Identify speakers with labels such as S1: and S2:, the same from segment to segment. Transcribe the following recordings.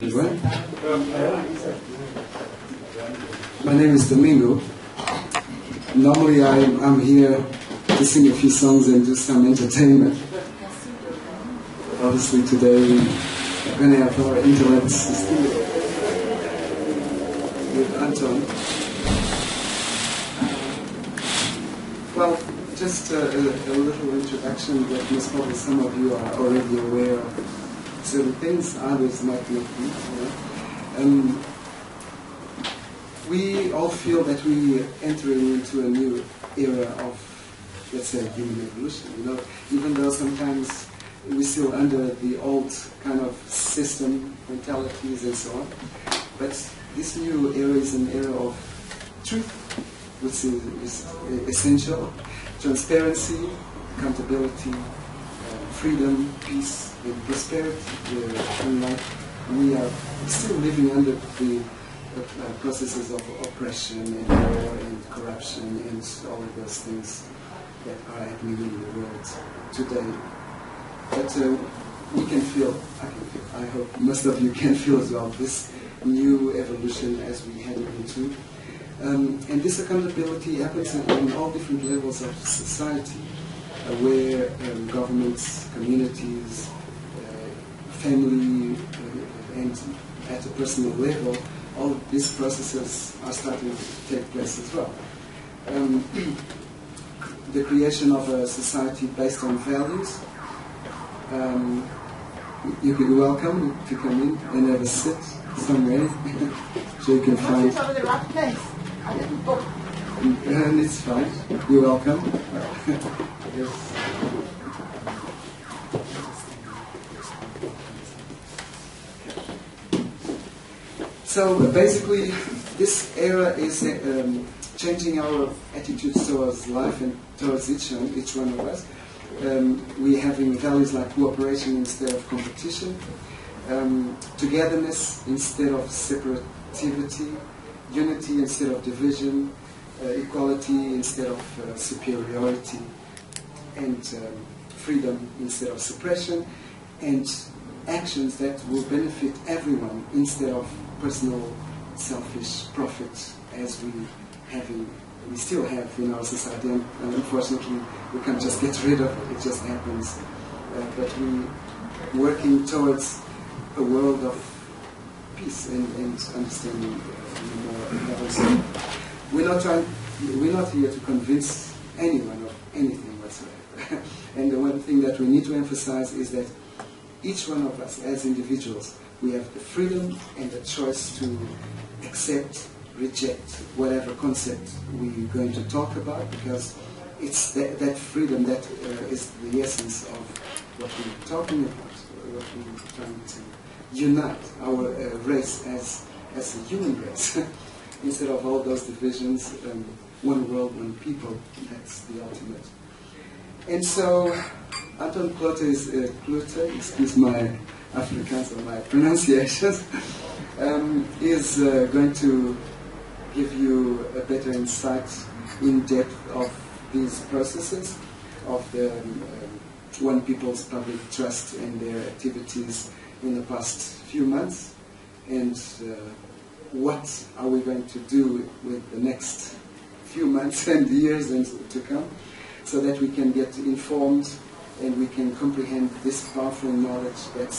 S1: My name is Domingo. Normally I'm here to sing a few songs and do some entertainment. Obviously today we're going to have our intellects with Anton. Well, just a little introduction that most probably some of you are already aware of certain things, others might not be. We all feel that we are entering into a new era of, let's say, human evolution. Even though sometimes we're still under the old kind of system, mentalities and so on. But this new era is an era of truth, which is essential. Transparency, accountability, freedom, peace, and prosperity. Unlike we are still living under the processes of oppression and war and corruption and all of those things that are happening in the world today. But we can feel, I hope most of you can feel as well, this new evolution as we head into. And this accountability happens in all different levels of society, where governments, communities, family, and at a personal level, all of these processes are starting to take place as well. The creation of a society based on values. You can be welcome to come in and have a sit somewhere, so you can find.
S2: The right place. I didn't book.
S1: And it's fine. You're welcome. Yes. So basically, this era is changing our attitudes towards life and towards each one of us. We're having values like cooperation instead of competition, togetherness instead of separativity, unity instead of division, equality instead of superiority, and freedom instead of suppression, and actions that will benefit everyone instead of personal selfish profit as we still have in our society, and unfortunately we can't just get rid of it, it just happens. But we're working towards a world of peace and understanding more levels. We're not here to convince anyone of anything whatsoever. And the one thing that we need to emphasize is that each one of us as individuals, we have the freedom and the choice to accept, reject whatever concept we're going to talk about, because it's that freedom that is the essence of what we're talking about, what we're trying to unite our race as a human race, instead of all those divisions, one world, one people. That's the ultimate. And so, Anton Kloete is excuse my Afrikaans or my pronunciations, is going to give you a better insight in depth of these processes of the One People's public trust and their activities in the past few months, and what are we going to do with the next few months and years to come, so that we can get informed and we can comprehend this powerful knowledge that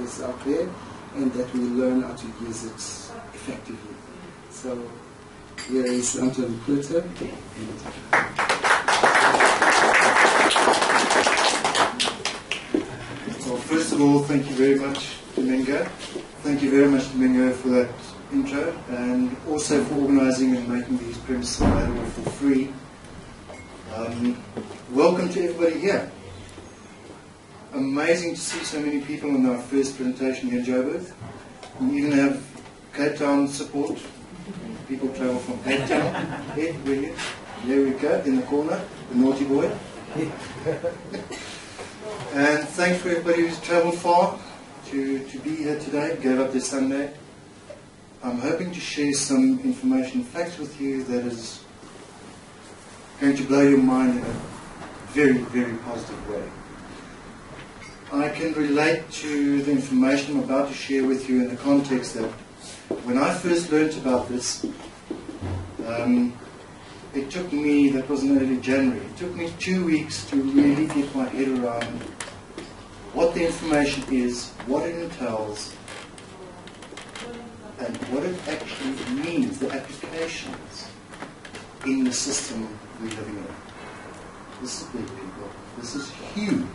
S1: is out there, and that we learn how to use it effectively. So here is Anton Kloete.
S3: Well, first of all, thank you very much, Domingo. Thank you very much, Domingo, for that intro, and also for organising and making these premises available for free. Welcome to everybody here. Amazing to see so many people in our first presentation here in Joburg. We even have Cape Town support. People travel from Cape Town. Hey, brilliant. There we go, in the corner, the naughty boy. And thanks for everybody who's travelled far to be here today, gave up their Sunday. I'm hoping to share some information, facts with you that is going to blow your mind in a very, very positive way. I can relate to the information I'm about to share with you in the context that when I first learnt about this, it took me, that was in early January, it took me 2 weeks to really get my head around what the information is, what it entails, and what it actually means, the applications in the system we're living in. This is big, people. This is huge.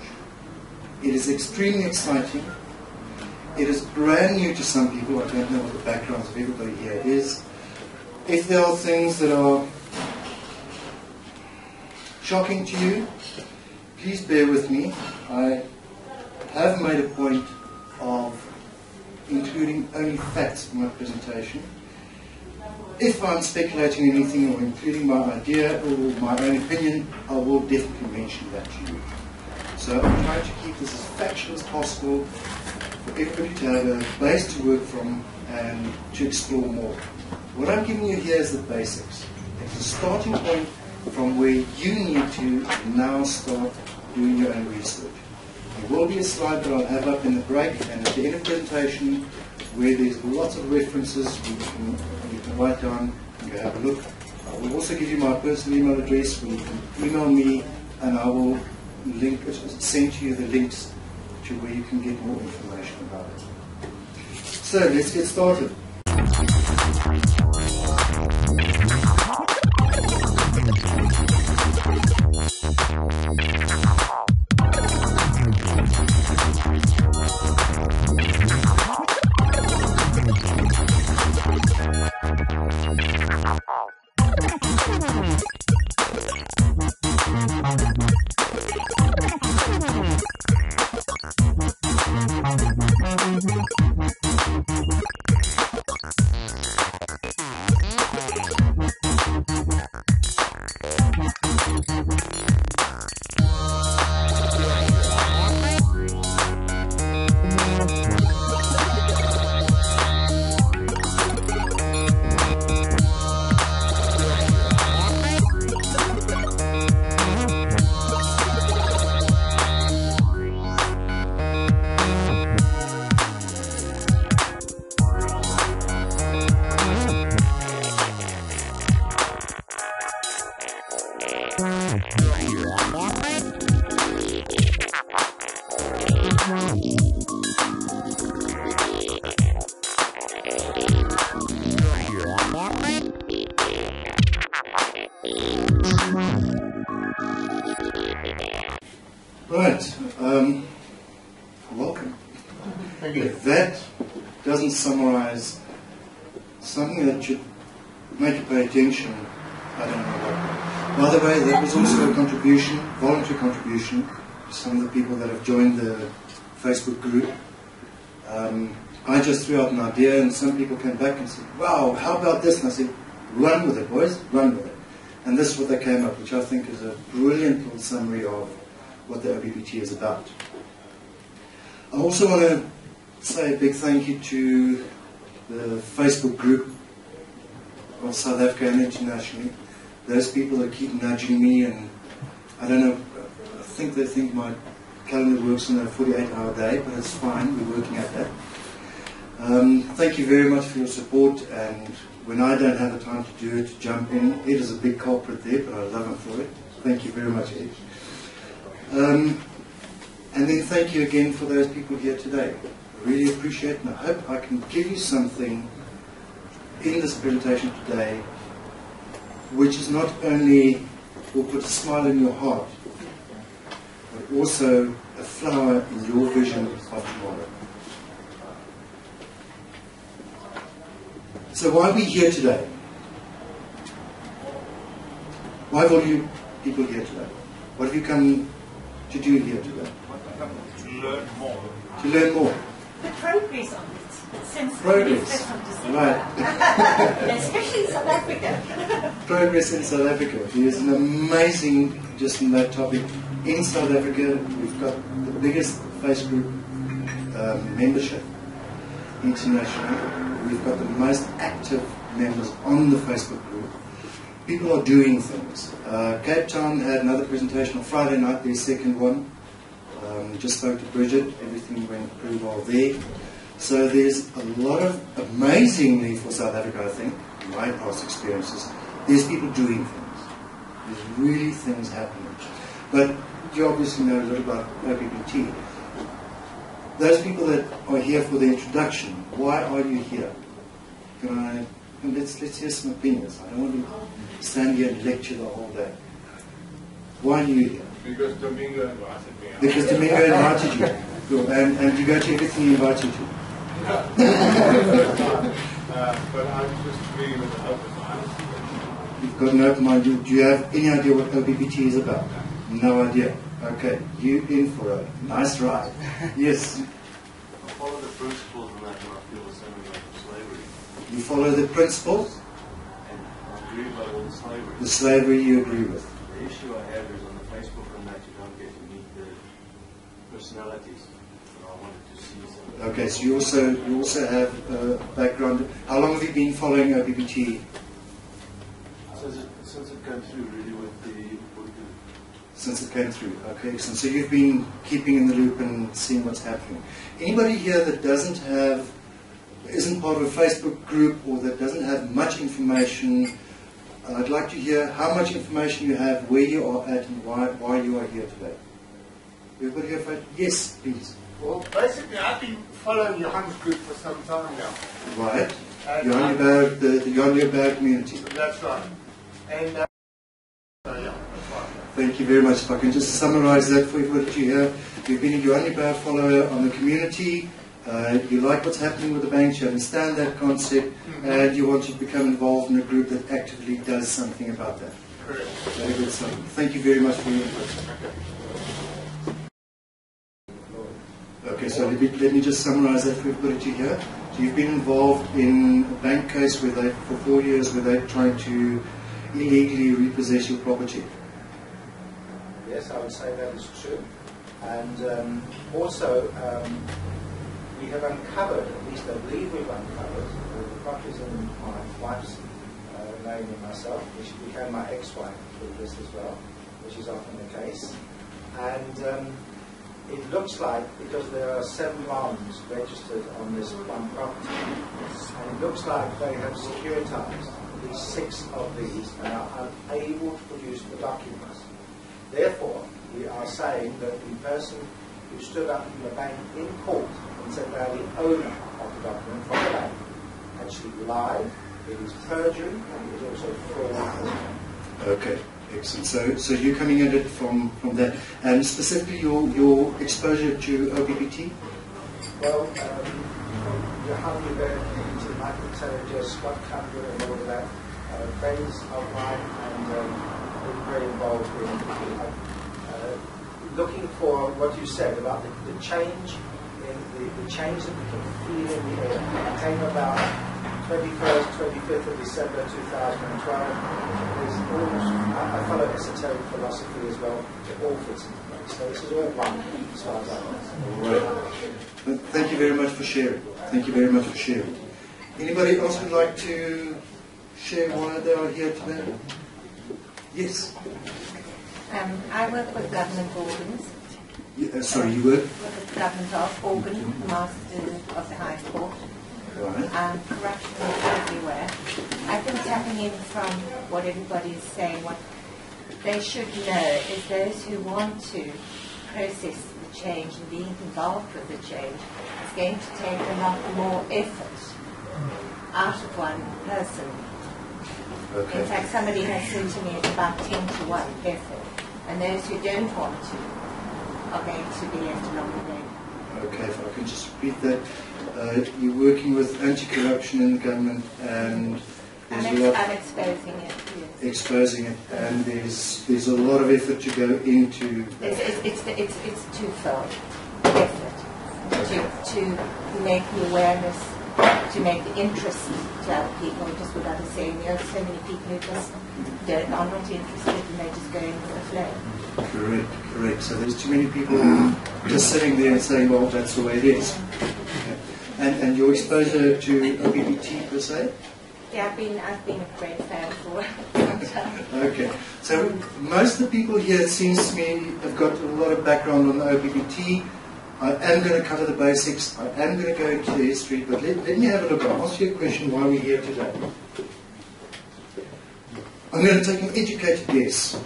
S3: It is extremely exciting. It is brand new to some people. I don't know what the backgrounds of everybody here is. If there are things that are shocking to you, please bear with me. I have made a point of including only facts in my presentation. If I'm speculating anything or including my idea or my own opinion, I will definitely mention that to you. So I'm trying to keep this as factual as possible for everybody to have a base to work from and to explore more. What I'm giving you here is the basics. It's a starting point from where you need to now start doing your own research. There will be a slide that I'll have up in the break and at the end of the presentation where there's lots of references you can write down and go have a look. I will also give you my personal email address where you can email me and I will send you the links to where you can get more information about it. So let's get started. Right, welcome.
S2: Thank you.
S3: If that doesn't summarize something that should make you pay attention, I don't know what. By the way, there was also a contribution, voluntary contribution, to some of the people that have joined the Facebook group. I just threw out an idea and some people came back and said, wow, how about this? And I said, run with it, boys, run with it. And this is what they came up, which I think is a brilliant little summary of what the OPPT is about. I also want to say a big thank you to the Facebook group of South Africa and internationally. Those people that keep nudging me, and I don't know, I think they think my calendar works on a 48-hour day, but it's fine, we're working at that. Thank you very much for your support, and when I don't have the time to do it, to jump in. Ed is a big culprit there, but I love him for it. Thank you very much, Ed. And then thank you again for those people here today. I really appreciate it, and I hope I can give you something in this presentation today which is not only will put a smile in your heart, but also a flower in your vision of tomorrow. So why are we here today? Why are all you people here today? What have you come to do here today?
S4: To learn more.
S3: To learn more.
S5: The progress on it. Since
S3: Progress. Right.
S5: Especially in South Africa.
S3: Progress in South Africa. There's an amazing, just in that topic, in South Africa, we've got the biggest Facebook membership internationally. We've got the most active members on the Facebook group. People are doing things. Cape Town had another presentation on Friday night, their second one. Just spoke to Bridget, everything went pretty well there. So there's a lot of, amazingly for South Africa, I think, in my past experiences, there's people doing things. There's really things happening. But you obviously know a little about OPPT. Those people that are here for the introduction, why are you here? Let's hear some opinions. I don't want to stand here and lecture the whole day. Why are you here?
S4: Because Domingo invited me.
S3: Because Domingo invited you. Cool. And you go to everything he invites you to.
S4: But I'm just really with an open mind.
S3: You've got an open mind. Do you have any idea what OPPT is about? No idea. Okay. You in for a nice ride. Yes.
S6: I follow the principles and that, and I feel the same about slavery.
S3: You follow the principles?
S6: And I agree about all the slavery.
S3: The slavery you agree with.
S6: The issue I have is on the Facebook and that you don't get to meet the personalities. And I wanted to see some.
S3: Okay, so you also have a background. How long have you been following OPPT?
S6: Since it came through, really, with the
S3: Since it came through. Okay, excellent. So you've been keeping in the loop and seeing what's happening. Anybody here that isn't part of a Facebook group or that doesn't have much information, I'd like to hear how much information you have, where you are at, and why you are here today. Everybody here for yes, please.
S2: Well, basically, I've been following Johannesburg for some time now.
S3: Right. Johannesburg, the Johannesburg community.
S2: That's right. And, yeah, that's right.
S3: Thank you very much. If I can just summarize that for everybody here. You've been a Johannesburg follower on the community. You like what's happening with the banks, you understand that concept, and you want to become involved in a group that actively does something about that.
S2: Correct.
S3: Very good, son. Thank you very much for your input. Okay, so let me just summarize that for everybody here. So you've been involved in a bank case for 4 years where they're trying to illegally repossess your property.
S7: Yes, I would say that is true. And also, we have uncovered, at least I believe we've uncovered, the properties in my wife's name and myself, which became my ex-wife through this as well, which is often the case. And it looks like, because there are 7 bonds registered on this one property, and it looks like they have securitized at least 6 of these and are unable to produce the documents. Therefore, we are saying that the person who stood up in the bank in court and said they are the owner of the document from the bank actually lied, it is perjury, and it is also fraud.
S3: Okay, excellent. So you're coming at it from that. And specifically your exposure to OPPT?
S7: Well, Johannesburg community, I can tell you just what country and all of that. Friends of mine and been very involved in looking for what you said about the change in the change that we can feel in the air. It came about 21st, 25th of December 2012. I follow esoteric philosophy as well. It all fits into place. So this is all one as far as I know.
S3: Right. Thank you very much for sharing. Thank you very much for sharing. Anybody else would like to share why they are here today? Yes.
S5: I work with government organs.
S3: Sorry, you work?
S5: With the government organ, Master of the High Court.
S3: Right.
S5: Corruption is everywhere. I've been tapping in from what everybody is saying. What they should know is those who want to process the change and being involved with the change, it's going to take a lot more effort out of one person.
S3: Okay.
S5: In fact, somebody has said to me it's about 10 to 1 effort. And those who don't want to are going to be left along the way.
S3: Okay, if I can just repeat that. You're working with anti-corruption in the government, and there's a lot.
S5: I'm exposing it. Yes.
S3: Exposing it, and there's a lot of effort to go into.
S5: It's twofold effort to make the awareness, to make the interest to other people. Just without a saying, there are so many people who just are not interested, and they're just going with the flow.
S3: Correct. So there's too many people just sitting there and saying, well, that's the way it is. Okay. And your exposure to OPPT per se?
S5: Yeah, I've been a great fan for
S3: Okay. So most of the people here, it seems to me, have got a lot of background on the OPPT. I am going to cover the basics. I am going to go into the history. But let me have a look. I'll ask you a question why we're here today. I'm going to take an educated guess.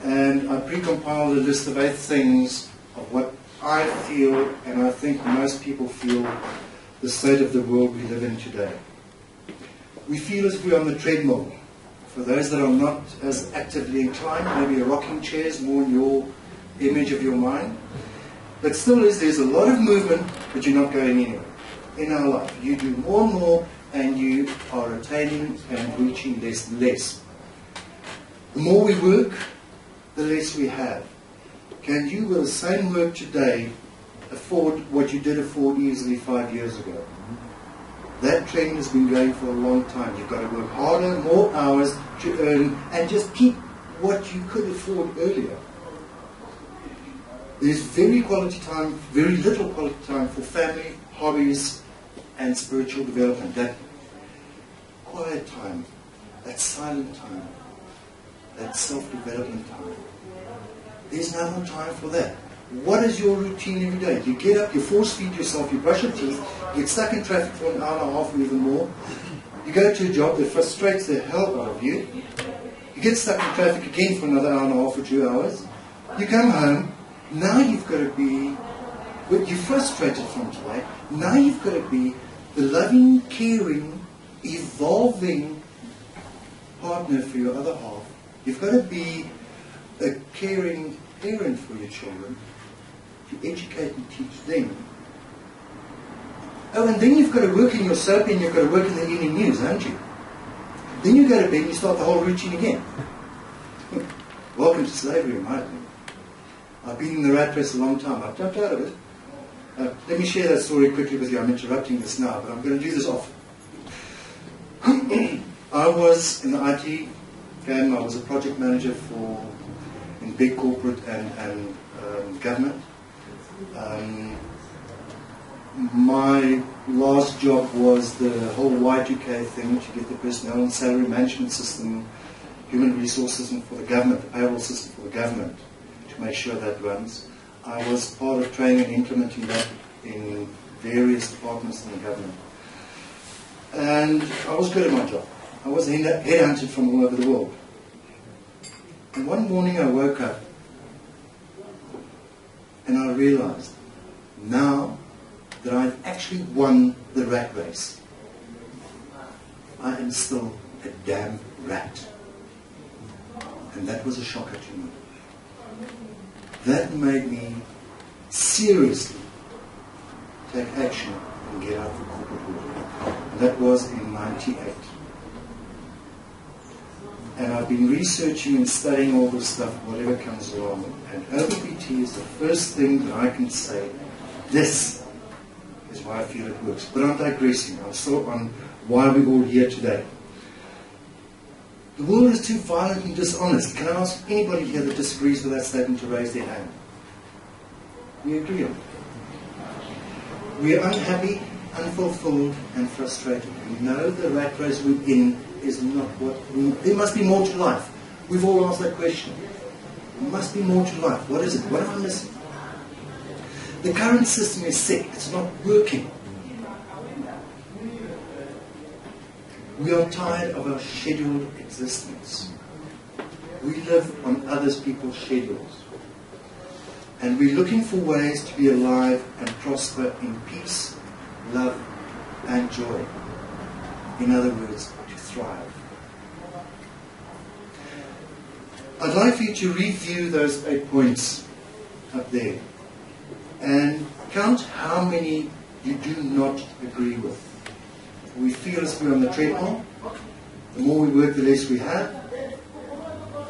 S3: And I pre-compiled a list of 8 things of what I feel, and I think most people feel, the state of the world we live in today. We feel as if we're on the treadmill. For those that are not as actively inclined, maybe a rocking chair is more in your image of your mind. But still there's a lot of movement, but you're not going anywhere in our life. You do more and more, and you are attaining and reaching less and less. The more we work, the less we have. Can you, with the same work today, afford what you did afford easily 5 years ago? That trend has been going for a long time. You've got to work harder, more hours to earn, and just keep what you could afford earlier. There's very little quality time for family, hobbies, and spiritual development. That quiet time, that silent time, that self-development time. There's no more time for that. What is your routine every day? You get up, you force-feed yourself, you brush your teeth, you get stuck in traffic for an hour and a half or even more. You go to a job that frustrates the hell out of you. You get stuck in traffic again for another hour and a half or 2 hours. You come home. Now you've got to be, you're frustrated from today. Now you've got to be the loving, caring, evolving partner for your other half. You've got to be a caring parent for your children, to educate and teach them. Oh, and then you've got to work in your soap and you've got to work in the evening news, haven't you? Then you go to bed and you start the whole routine again. Welcome to slavery, in my opinion. I've been in the rat race a long time. I've jumped out of it. Let me share that story quickly with you. I'm interrupting this now, but I'm going to do this often. I was in the IT game. I was a project manager in big corporate and government. My last job was the whole Y2K thing, to get the personnel and salary management system, human resource system for the government, the payroll system for the government, to make sure that runs. I was part of training and implementing that in various departments in the government. And I was good at my job. I was headhunted from all over the world. And one morning I woke up and I realized now that I've actually won the rat race. I am still a damn rat. And that was a shocker to me. That made me seriously take action and get out of the corporate world. And that was in '98. And I've been researching and studying all this stuff, whatever comes along. And OPPT is the first thing that I can say, this is why I feel it works. But I'm digressing. I'm still on why we're all here today. The world is too violent and dishonest. Can I ask anybody here that disagrees with that statement to raise their hand? We agree on it. We are unhappy, unfulfilled, and frustrated. We know the rat race we're in is not what we... There must be more to life. We've all asked that question. There must be more to life. What is it? What am I missing? The current system is sick. It's not working. We are tired of our scheduled existence. We live on other people's schedules. And we're looking for ways to be alive and prosper in peace, love, and joy. In other words, to thrive. I'd like for you to review those 8 points up there and count how many you do not agree with. We feel as if we're on the treadmill. The more we work, the less we have.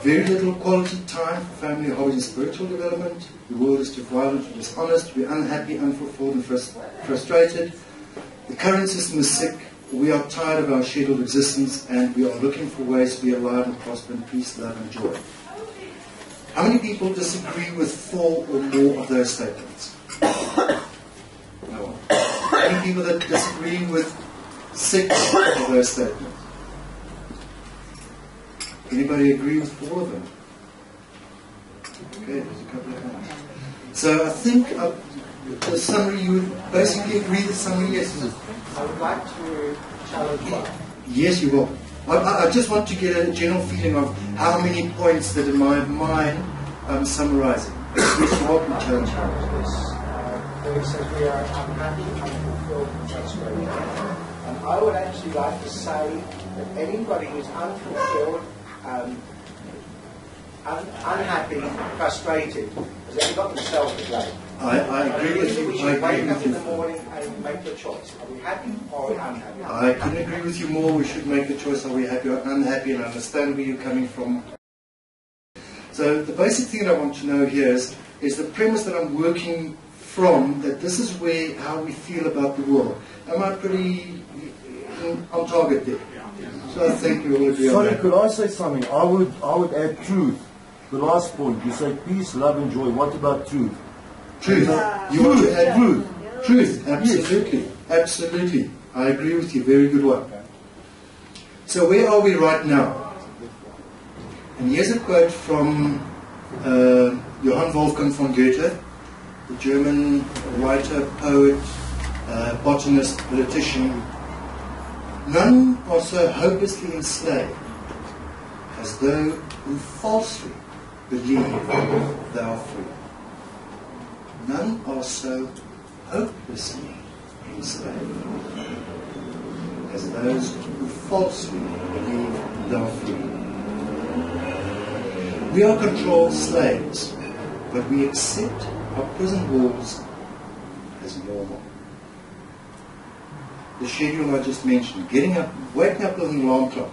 S3: Very little quality time for family, hobbies, and spiritual development. The world is too violent and dishonest. We're unhappy, unfulfilled, and frustrated. The current system is sick. We are tired of our scheduled existence, and we are looking for ways to be alive and prosper in peace, love, and joy. How many people disagree with 4 or more of those statements? No one. How many people that disagree with 6 of those statements? Anybody agree with all of them? Okay, there's a couple of hands. So I think the summary, you would basically agree with the summary, yes?
S7: I would like to challenge one.
S3: Yes, you will. I just want to get a general feeling of how many points that in my mind I'm summarizing. Yes, you are challenge.
S7: Where it says we are unhappy, unfulfilled, and frustrated. And I would actually like to say that anybody who's unfulfilled, unhappy, frustrated, has only got themselves to blame.
S3: I agree with you.
S7: We should wake up in the morning and make the choice. Are we happy or are we unhappy?
S3: I couldn't agree with you more. We should make the choice, are we happy or unhappy, and understand where you're coming from. So the basic thing that I want to know here is the premise that I'm working from, that this is how we feel about the world. Am I pretty on target there? So I think we will agree on
S8: Sorry,
S3: that.
S8: could I say something? I would add truth. The last point, you say peace, love and joy. What about truth?
S3: Truth. You want to add truth? Truth, absolutely. Absolutely. I agree with you. Very good one. So where are we right now? And here's a quote from Johann Wolfgang von Goethe, the German writer, poet, botanist, politician. None are so hopelessly enslaved as those who falsely believe they are free. None are so hopelessly enslaved as those who falsely believe they are free. We are controlled slaves, but we accept our prison walls as normal. The schedule I just mentioned, getting up, waking up with an alarm clock.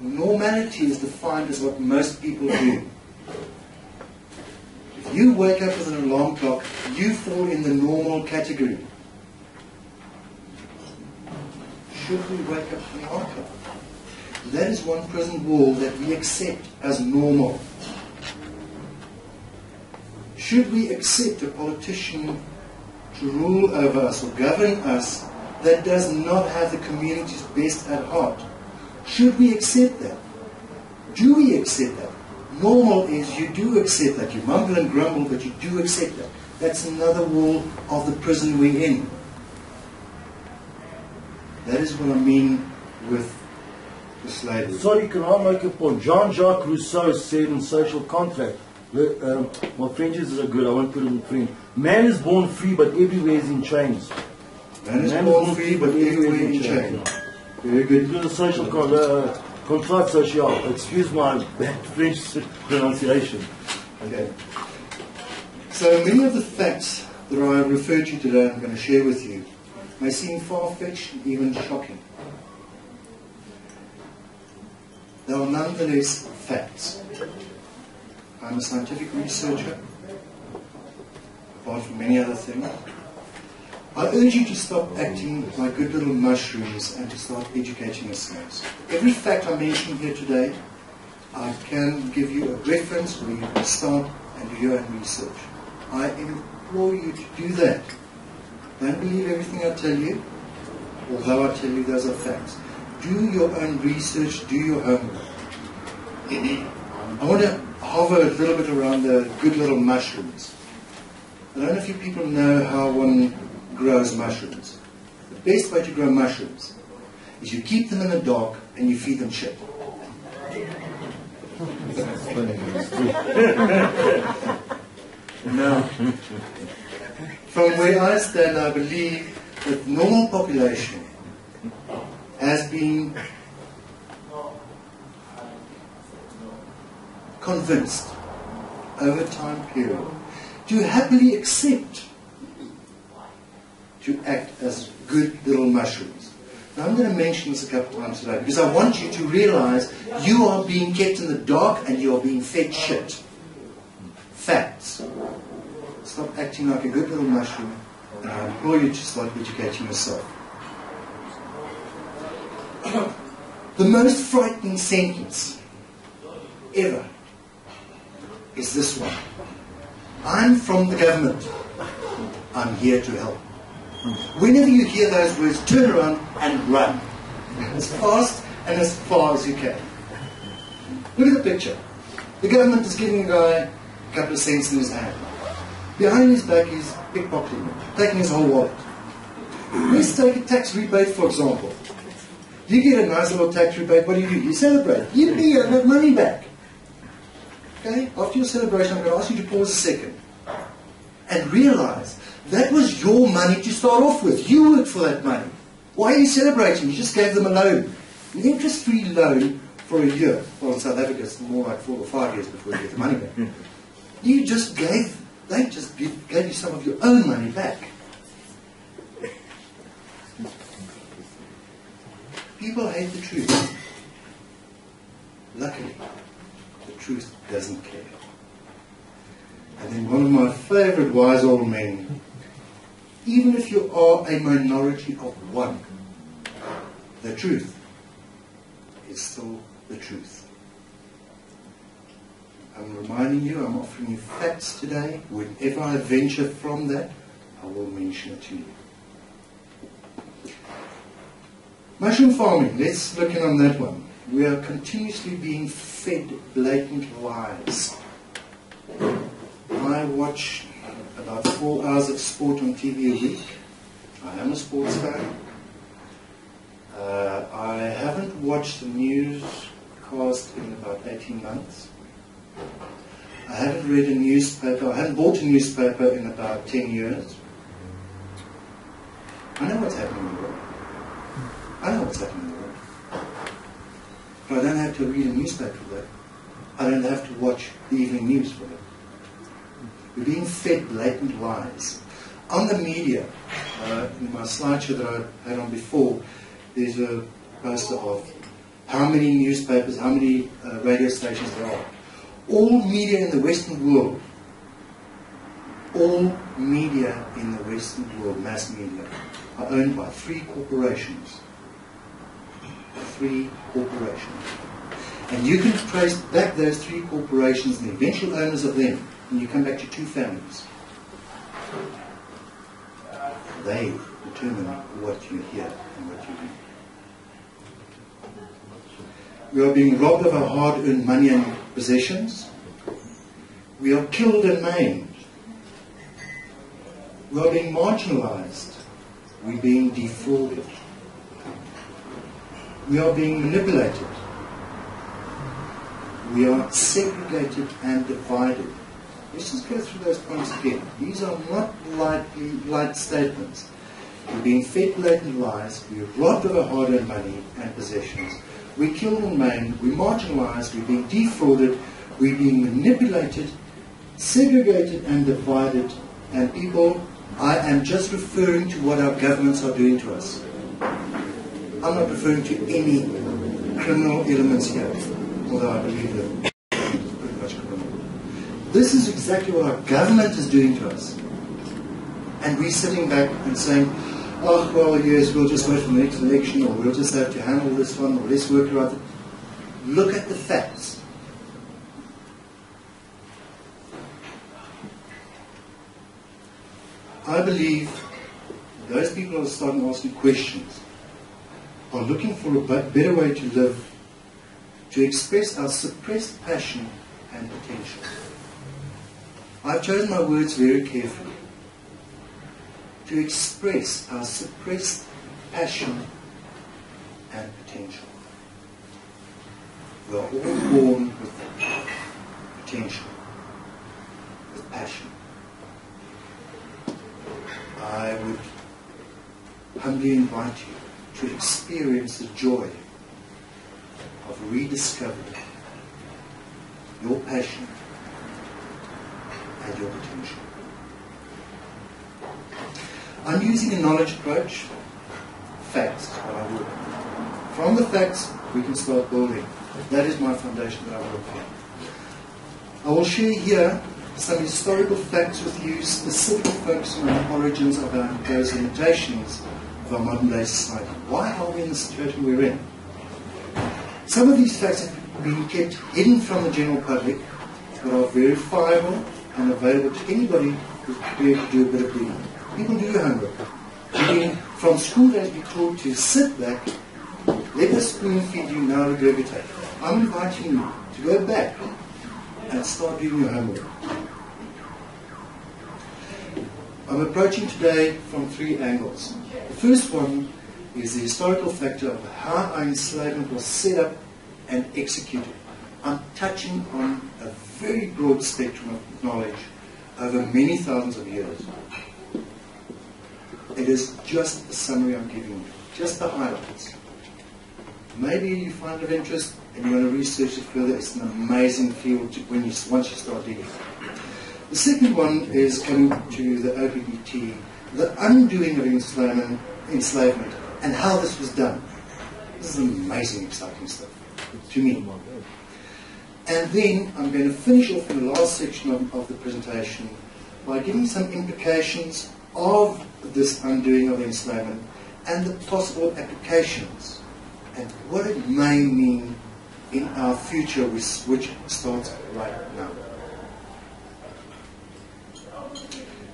S3: Normality is defined as what most people do. If you wake up with an alarm clock, you fall in the normal category. Should we wake up with an alarm clock? That is one prison wall that we accept as normal. Should we accept a politician to rule over us or govern us that does not have the community's best at heart? Should we accept that? Do we accept that? Normal is you do accept that. You mumble and grumble, but you do accept that. That's another wall of the prison we're in. That is what I mean with the slavery.
S8: Sorry, can I make a point? Jean-Jacques Rousseau said in Social Contract, my French is so good, I won't put it in French. Man is born free, but everywhere is in chains.
S3: Man is born free, but everywhere in chains. Very good.
S8: The social contract social. Excuse my bad French pronunciation.
S3: Okay. So many of the facts that I refer to today, I'm going to share with you, may seem far-fetched and even shocking. They are nonetheless facts. I'm a scientific researcher, apart from many other things. I urge you to stop acting like good little mushrooms and to start educating yourselves. Every fact I mention here today, I can give you a reference where you can start and do your own research. I implore you to do that. Don't believe everything I tell you, although I tell you those are facts. Do your own research, do your homework. I want to hover a little bit around the good little mushrooms. I don't know if you people know how one grows mushrooms. The best way to grow mushrooms is you keep them in the dark and you feed them shit. Now, from where I stand, I believe that the normal population has been convinced over time period to happily accept to act as good little mushrooms. Now I'm going to mention this a couple of times today because I want you to realize you are being kept in the dark and you are being fed shit. Facts. Stop acting like a good little mushroom and I implore you to start educating yourself. The most frightening sentence ever is this one. I'm from the government. I'm here to help. Whenever you hear those words, turn around and run. As fast and as far as you can. Look at the picture. The government is giving a guy a couple of cents in his hand. Behind his back he's pickpocketing him, taking his whole wallet. Let's take a tax rebate, for example. You get a nice little tax rebate, what do? You celebrate. You get that money back. Okay? After your celebration, I'm going to ask you to pause a second and realize that was your money to start off with. You worked for that money. Why are you celebrating? You just gave them a loan. An interest-free loan for a year. Well, in South Africa, it's more like 4 or 5 years before you get the money back. You just gave, they just gave you some of your own money back. People hate the truth. Luckily, the truth doesn't care. And then one of my favorite wise old men, even if you are a minority of one, the truth is still the truth. I'm reminding you, I'm offering you facts today. Whenever I venture from that, I will mention it to you. Mushroom farming, let's look in on that one. We are continuously being fed blatant lies. I watch about 4 hours of sport on TV a week. I am a sports fan. I haven't watched the newscast in about 18 months. I haven't read a newspaper, I haven't bought a newspaper in about 10 years. I know what's happening in the world. I know what's happening in the world. But I don't have to read a newspaper for that. I don't have to watch the evening news for that. We're being fed blatant lies. On the media, in my slideshow that I had on before, there's a poster of how many newspapers, how many radio stations there are. All media in the Western world, mass media, are owned by 3 corporations. 3 corporations. And you can trace back those 3 corporations and the eventual owners of them, and you come back to 2 families. They determine what you hear and what you read. We are being robbed of our hard-earned money and possessions. We are killed and maimed. We are being marginalized. We are being defrauded. We are being manipulated. We are segregated and divided. Let's just go through those points again. These are not light statements. We're being fed blatant lies. We're robbed of our hard-earned money and possessions. We're killed and maimed. We're marginalized. We're being defrauded. We're being manipulated, segregated and divided. And people, I am just referring to what our governments are doing to us. I'm not referring to any criminal elements here, although I believe they're pretty much criminal. This is exactly what our government is doing to us. And we're sitting back and saying, oh, well, yes, we'll just wait for the next election, or we'll just have to handle this one, or let's work around it. Look at the facts. I believe those people who are starting asking questions are looking for a better way to live, to express our suppressed passion and potential. I've chosen my words very carefully. To express our suppressed passion and potential. We are all born with potential, with passion. I would humbly invite you to experience the joy of rediscovering your passion and your potential. I'm using a knowledge approach. Facts, what I work on. From the facts, we can start building. That is my foundation that I work on. I will share here some historical facts with you, specifically focusing on the origins of those limitations of our modern day society. Why are we in the situation we're in? Some of these facts have been kept hidden from the general public, but are verifiable and available to anybody who's prepared to do a bit of digging. People do your homework. From school days, be taught to sit back, let the spoon feed you, now regurgitate. I'm inviting you to go back and start doing your homework. I'm approaching today from three angles. The first one is the historical factor of how our enslavement was set up and executed. I'm touching on a very broad spectrum of knowledge over many thousands of years. It is just a summary I'm giving you, just the highlights. Maybe you find it of interest and you want to research it further. It's an amazing field once you start digging. The second one is coming to the OPPT, the undoing of enslavement and how this was done. This is amazing, exciting stuff to me. And then I'm going to finish off in the last section of the presentation by giving some implications of this undoing of enslavement and the possible applications and what it may mean in our future, which starts right now.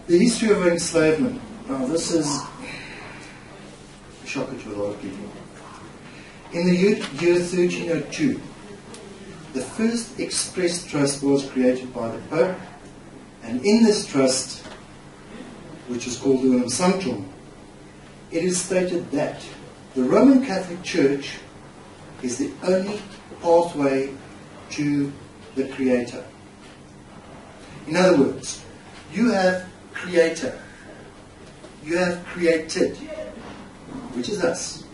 S3: The history of enslavement. Now, this is a shocker to a lot of people. In the year 1302, the first express trust was created by the Pope, and in this trust, which is called the Unum Sanctum, it is stated that the Roman Catholic Church is the only pathway to the Creator. In other words, you have Creator, you have created, which is us.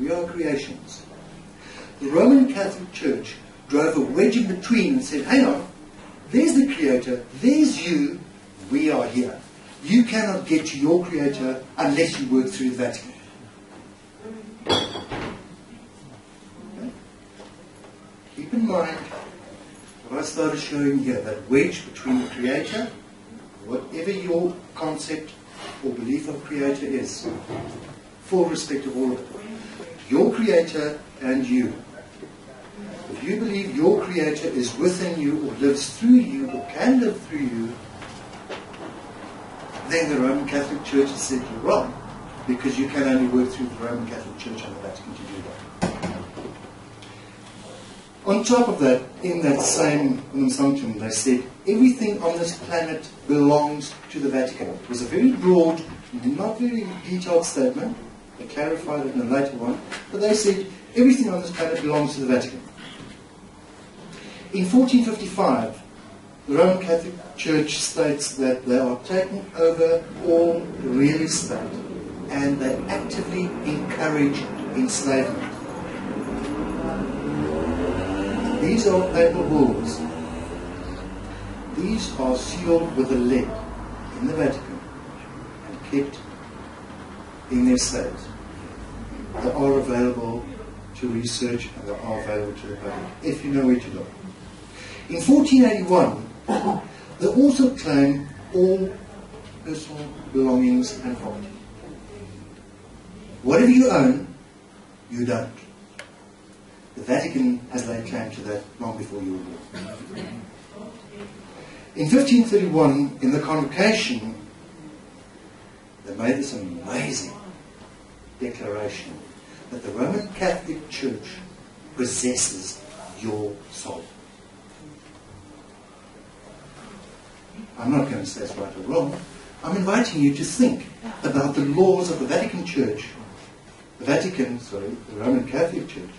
S3: We are creations. The Roman Catholic Church drove a wedge in between and said, hang on, there's the Creator, there's you, we are here. You cannot get to your Creator unless you work through the Vatican. Okay? Keep in mind what I started showing here, that wedge between the Creator, whatever your concept or belief of Creator is, full respect of all of it. Your Creator and you. If you believe your Creator is within you or lives through you or can live through you, then the Roman Catholic Church has said you're wrong, because you can only work through the Roman Catholic Church and the Vatican to do that. On top of that, in that same Unum Sanctum, they said everything on this planet belongs to the Vatican. It was a very broad, not very detailed statement. They clarified it in a later one, but they said everything on this planet belongs to the Vatican. In 1455, the Roman Catholic Church states that they are taking over all real estate and they actively encourage enslavement. These are papal bulls. These are sealed with a lead in the Vatican and kept in their states. They are available to research and they are available to the public, if you know where to look. In 1481, they also claim all personal belongings and property. Whatever you own, you don't. The Vatican has laid claim to that long before you were born. In 1531, in the Convocation, they made this amazing declaration that the Roman Catholic Church possesses your soul. I'm not going to say it's right or wrong. I'm inviting you to think about the laws of the Vatican Church, the Roman Catholic Church,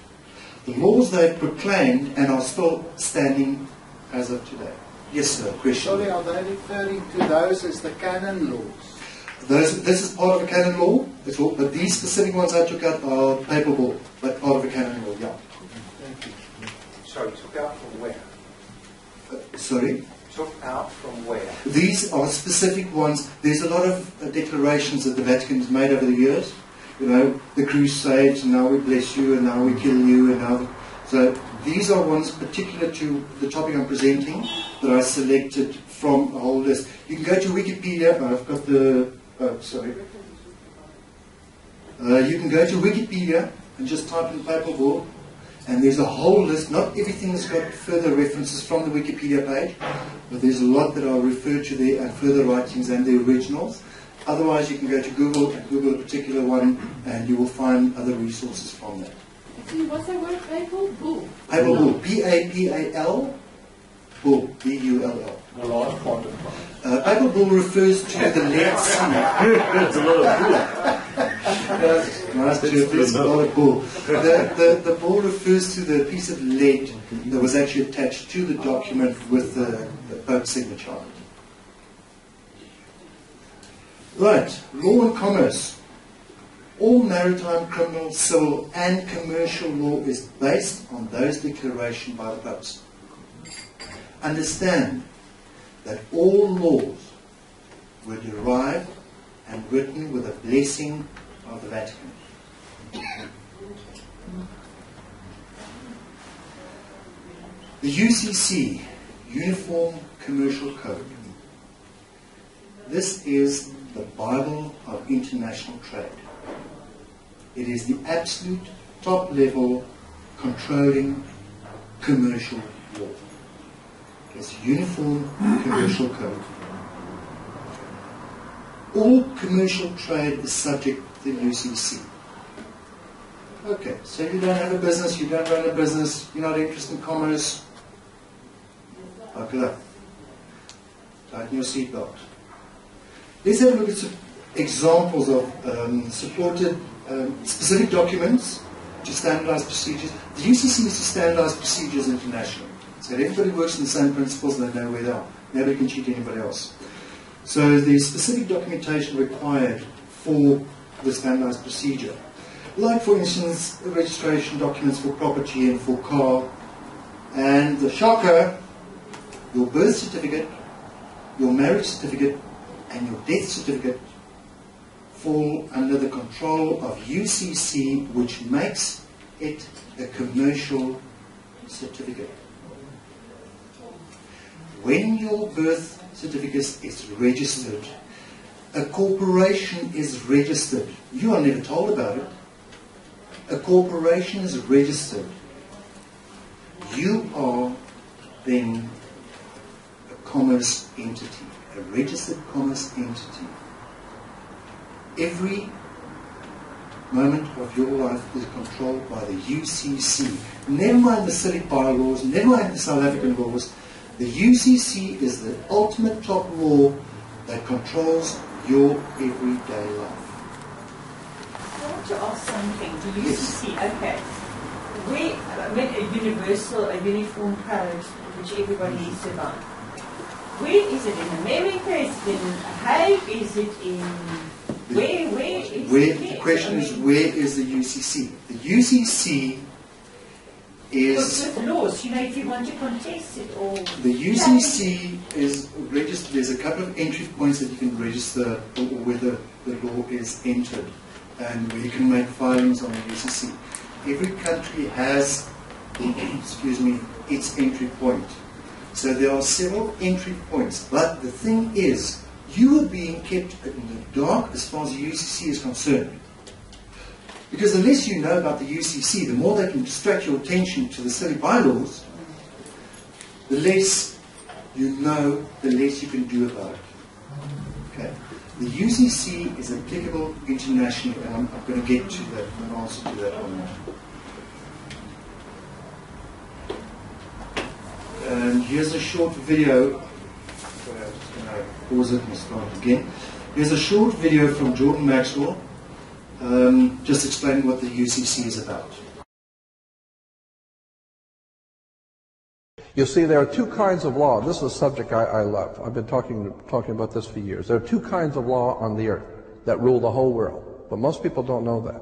S3: the laws they have proclaimed and are still standing as of today. Yes, sir, question.
S7: Sorry, are they referring to those as the canon laws?
S3: This is part of a canon law, but these specific ones I took out are papal bull, but part of a canon law, yeah.
S7: Thank you. Sorry, took out from where?
S3: Sorry?
S7: Took out from where?
S3: These are specific ones. There's a lot of declarations that the Vatican has made over the years. You know, the Crusades, and now we bless you, and now we kill you, and now... So these are ones particular to the topic I'm presenting that I selected from a whole list. You can go to Wikipedia. I've got the... you can go to Wikipedia and just type in papal bull, and there's a whole list. Not everything has got further references from the Wikipedia page, but there's a lot that are referred to there and further writings and the originals. Otherwise, you can go to Google and Google a particular one, and you will find other resources from that.
S9: What's that word? Papal bull.
S3: Papal bull. P-A-P-A-L. Bull. B-U-L-L.
S4: The last part of it.
S3: Papal bull refers to the lead sea.
S8: It's a lot of bull.
S3: Nice to it's a lot of bull. The bull refers to the piece of lead that was actually attached to the document with the Pope's signature on it. Right, law and commerce. All maritime, criminal, civil and commercial law is based on those declarations by the popes. Understand that all laws were derived and written with the blessing of the Vatican. The UCC, Uniform Commercial Code. This is the Bible of international trade. It is the absolute top level controlling commercial law. It's Uniform Commercial Code. All commercial trade is subject to the UCC. Okay, so you don't have a business, you don't run a business, you're not interested in commerce. Buckle up. Tighten your seatbelt. Let's have a look at some examples of supported specific documents to standardized procedures. The UCC is to standardized procedures internationally. So that everybody works in the same principles and they know where they are. Nobody can cheat anybody else. So there's specific documentation required for the standardized procedure. Like, for instance, registration documents for property and for car. And the shocker, your birth certificate, your marriage certificate, and your death certificate fall under the control of UCC, which makes it a commercial certificate. When your birth certificate is registered, a corporation is registered. You are never told about it. A corporation is registered. You are then a commerce entity, a registered commerce entity. Every moment of your life is controlled by the UCC. Never mind the civic bylaws, never mind the South African laws. The UCC is the ultimate top law that controls your everyday life.
S5: I want to ask something. The UCC, okay. A universal, a uniform code which everybody is about. Where is it? In America? Is it in Hague? Is it in... Where is it?
S3: The question is, where is the UCC? The UCC is...
S5: With laws, if you want to contest it or...
S3: The UCC is registered. There's a couple of entry points that you can register whether the law is entered and where you can make filings on the UCC. Every country has, excuse me, its entry point. So there are several entry points. But the thing is, you are being kept in the dark as far as the UCC is concerned. Because the less you know about the UCC, the more they can distract your attention to the silly bylaws, the less you know, the less you can do about it. Okay? The UCC is applicable internationally, and I'm going to get to that, an answer to that one. And here's a short video. I'm just going to pause it and start again. Here's a short video from Jordan Maxwell, just explaining what the UCC is about.
S10: You see, there are two kinds of law. This is a subject I love. I've been talking about this for years. There are two kinds of law on the earth that rule the whole world, but most people don't know that.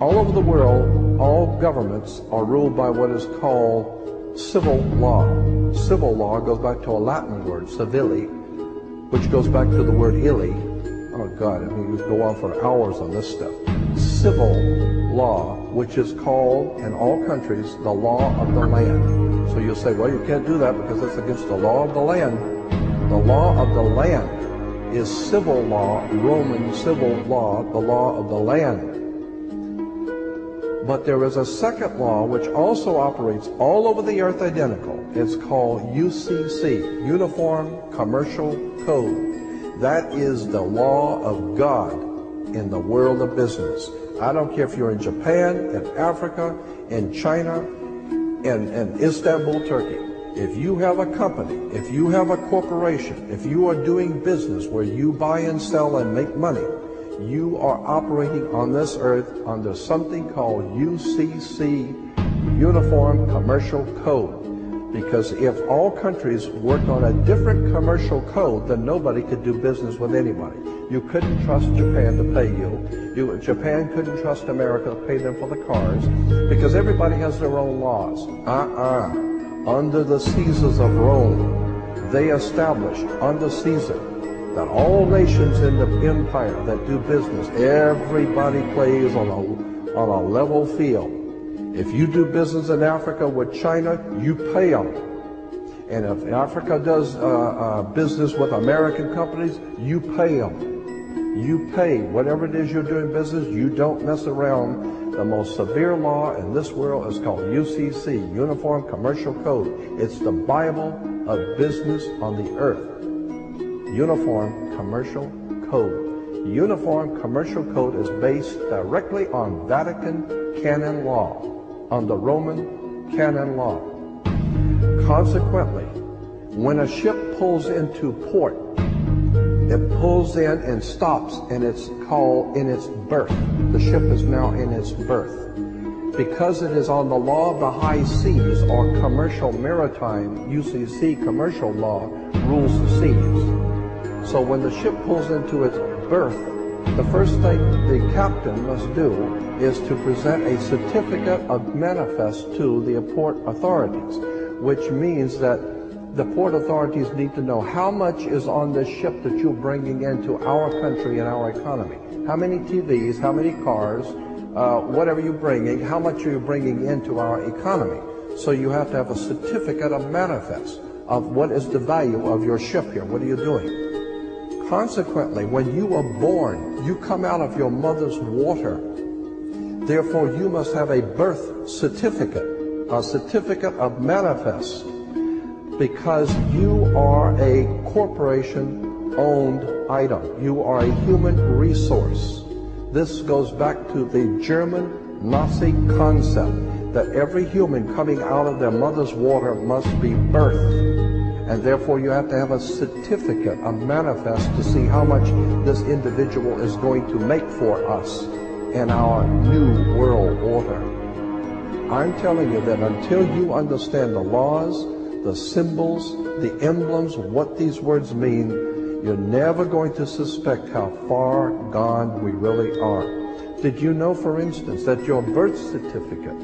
S10: All over the world, all governments are ruled by what is called civil law. Civil law goes back to a Latin word, civili, which goes back to the word illi. Oh God, I mean, you could go on for hours on this stuff. Civil law, which is called in all countries the law of the land. So you'll say, well, you can't do that because that's against the law of the land. The law of the land is civil law, Roman civil law, the law of the land. But there is a second law which also operates all over the earth identical. It's called UCC, Uniform Commercial Code. That is the law of God in the world of business. I don't care if you're in Japan, in Africa, in China, in Istanbul, Turkey. If you have a company, if you have a corporation, if you are doing business where you buy and sell and make money, you are operating on this earth under something called UCC, Uniform Commercial Code. Because if all countries worked on a different commercial code, then nobody could do business with anybody. You couldn't trust Japan to pay you. Japan couldn't trust America to pay them for the cars, because everybody has their own laws. Under the Caesars of Rome, they established under Caesar that all nations in the empire that do business, everybody plays on a level field. If you do business in Africa with China, you pay them. And if Africa does business with American companies, you pay them. You pay whatever it is you're doing business. You don't mess around. The most severe law in this world is called UCC, Uniform Commercial Code. It's the Bible of business on the earth. Uniform Commercial Code. Uniform Commercial Code is based directly on Vatican canon law, on the Roman canon law. Consequently, when a ship pulls into port, it pulls in and stops, and it's called in its berth. The ship is now in its berth. Because it is on the law of the high seas, or commercial maritime, UCC commercial law rules the seas. So when the ship pulls into its berth, the first thing the captain must do is to present a certificate of manifest to the port authorities, which means that the port authorities need to know how much is on this ship that you're bringing into our country and our economy. How many TVs, how many cars, whatever you're bringing, how much are you bringing into our economy? So you have to have a certificate of manifest of what is the value of your ship here. What are you doing? Consequently, when you are born, you come out of your mother's water. Therefore, you must have a birth certificate, a certificate of manifest, because you are a corporation-owned item. You are a human resource. This goes back to the German Nazi concept that every human coming out of their mother's water must be birthed. And therefore you have to have a certificate, a manifest, to see how much this individual is going to make for us in our new world order. I'm telling you that until you understand the laws, the symbols, the emblems, what these words mean, you're never going to suspect how far gone we really are. Did you know, for instance, that your birth certificate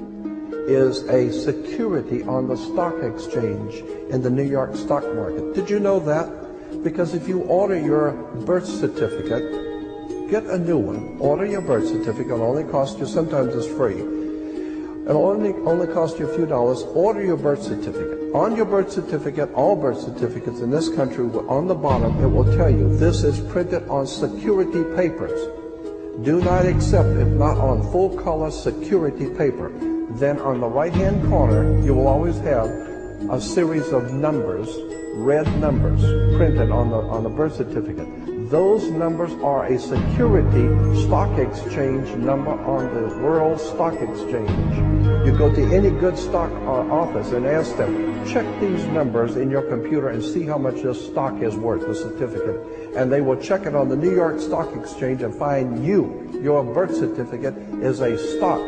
S10: is a security on the stock exchange in the New York stock market? Did you know that? Because if you order your birth certificate, get a new one, order your birth certificate, it'll only cost you, sometimes it's free, it'll only cost you a few dollars. Order your birth certificate. On your birth certificate, all birth certificates in this country, on the bottom, it will tell you this is printed on security papers. Do not accept if not on full color security paper. Then on the right-hand corner, you will always have a series of numbers, red numbers, printed on the birth certificate. Those numbers are a security stock exchange number on the World Stock Exchange. You go to any good stock office and ask them, check these numbers in your computer and see how much this stock is worth, the certificate. And they will check it on the New York Stock Exchange and find your birth certificate is a stock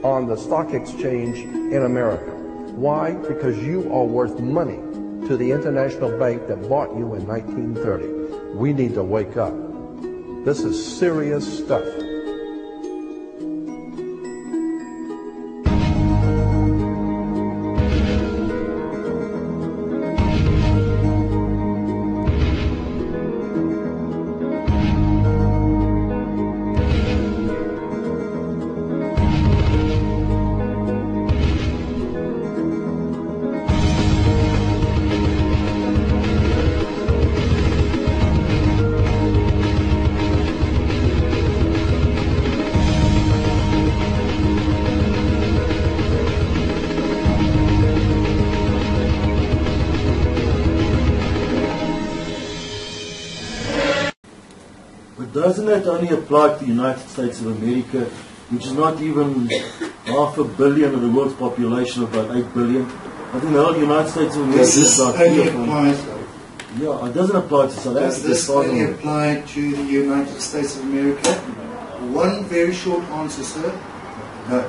S10: on the stock exchange in America. Why? Because you are worth money to the international bank that bought you in 1930. We need to wake up. This is serious stuff.
S8: But doesn't that only apply to the United States of America, which is not even 500 million of the world's population, about 8 billion? I think the whole United States of America
S3: Does
S8: is
S3: this
S8: about
S3: only
S8: 3 or 4.
S3: apply?
S8: Yeah, it doesn't apply to South Africa.
S3: Does this only apply to the United States of America? One very short answer, sir. No.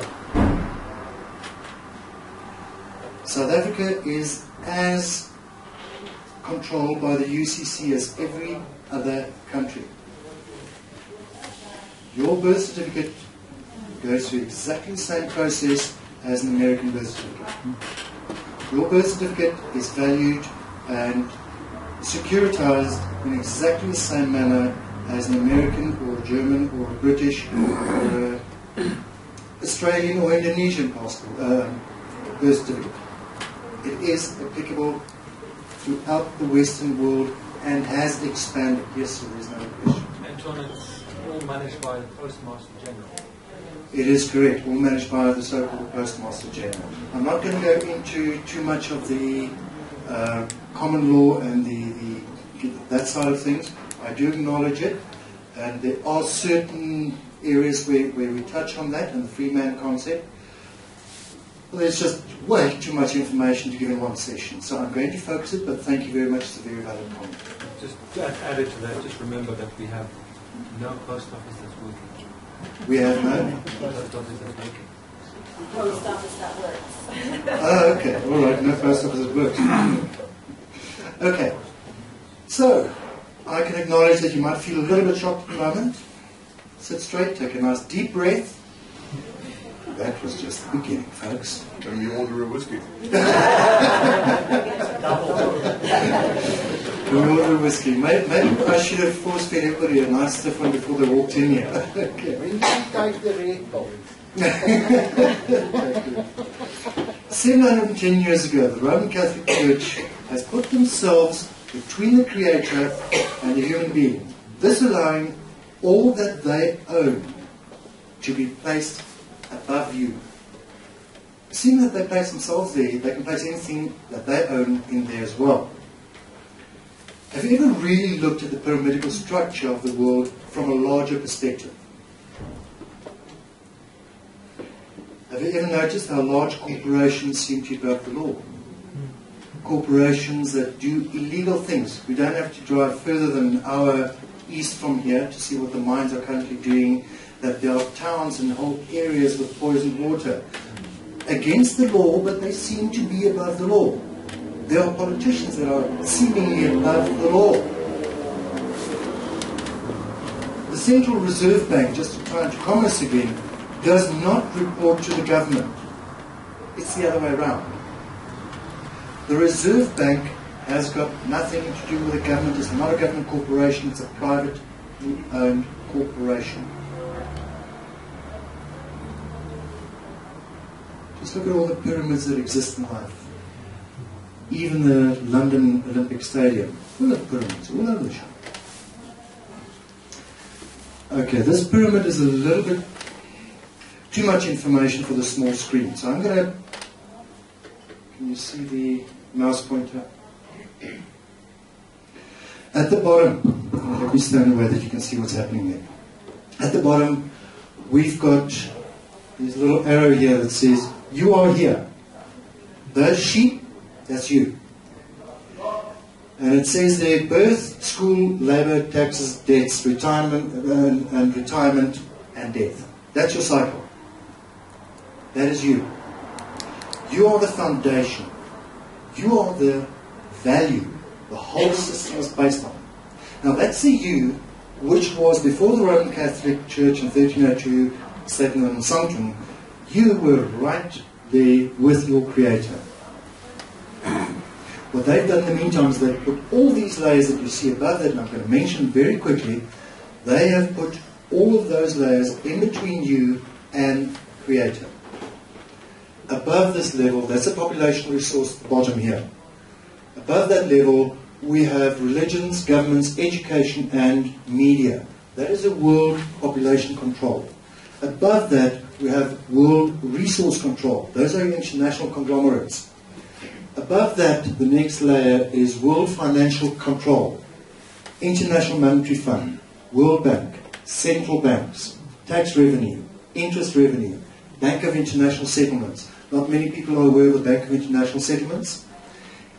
S3: South Africa is as controlled by the UCC as every other country. Your birth certificate goes through exactly the same process as an American birth certificate. Your birth certificate is valued and securitized in exactly the same manner as an American or a German or a British or a Australian or Indonesian passport, birth certificate. It is applicable throughout the Western world and has expanded. Yes, sir, there is no question.
S11: Anton, it's all managed by the Postmaster General.
S3: It is correct, all managed by the so-called Postmaster General. I'm not going to go into too much of the common law and that side of things. I do acknowledge it, and there are certain areas where we touch on that and the free man concept. Well, there's just way too much information to give in one session, so I'm going to focus it, but thank you very much. It's a very valid comment.
S11: Just added to that, just remember that we have no post office that's working.
S3: We have no
S11: Post office that's working.
S5: Post office that works.
S3: Oh, okay. All right. No post office that works. Okay. So, I can acknowledge that you might feel a little bit shocked at the moment. Sit straight. Take a nice deep breath. That was just the beginning, folks.
S4: Can we order a whiskey?
S3: Can we order a whiskey? Maybe I should have force-fed everybody a nice stiff one before they walked in here. Okay.
S2: When you take the Red Bull.
S3: 710 years ago, the Roman Catholic Church has put themselves between the Creator and the human being, this allowing all that they own to be placed above you. Seeing that they place themselves there, they can place anything that they own in there as well. Have you ever really looked at the pyramidical structure of the world from a larger perspective? Have you ever noticed how large corporations seem to be above the law? Corporations that do illegal things. We don't have to drive further than an hour east from here to see what the mines are currently doing, that there are towns and whole areas with poisoned water. Against the law, but they seem to be above the law. There are politicians that are seemingly above the law. The Central Reserve Bank, just to try to commerce again, does not report to the government. It's the other way around. The Reserve Bank has got nothing to do with the government. It's not a government corporation. It's a privately owned corporation. Just look at all the pyramids that exist in life. Even the London Olympic Stadium, full of pyramids all over the shop. Okay, this pyramid is a little bit too much information for the small screen. So I'm going to... Can you see the mouse pointer? At the bottom, let me stand away that you can see what's happening there. At the bottom, we've got this little arrow here that says, you are here. Those sheep, that's you. And it says there, birth, school, labor, taxes, debts, retirement, and retirement, and death. That's your cycle. That is you. You are the foundation. You are the value the whole system is based on. Now that's the you, which was before the Roman Catholic Church in 1302, Satan and Sanctum. You were right there with your Creator. What they've done in the meantime is they've put all these layers that you see above that, and I'm going to mention very quickly, they have put all of those layers in between you and Creator. Above this level, that's a population resource at the bottom here. Above that level, we have religions, governments, education, and media. That is a world population control. Above that, we have world resource control. Those are international conglomerates. Above that, the next layer is world financial control. International Monetary Fund, World Bank, central banks, tax revenue, interest revenue, Bank of International Settlements. Not many people are aware of the Bank of International Settlements.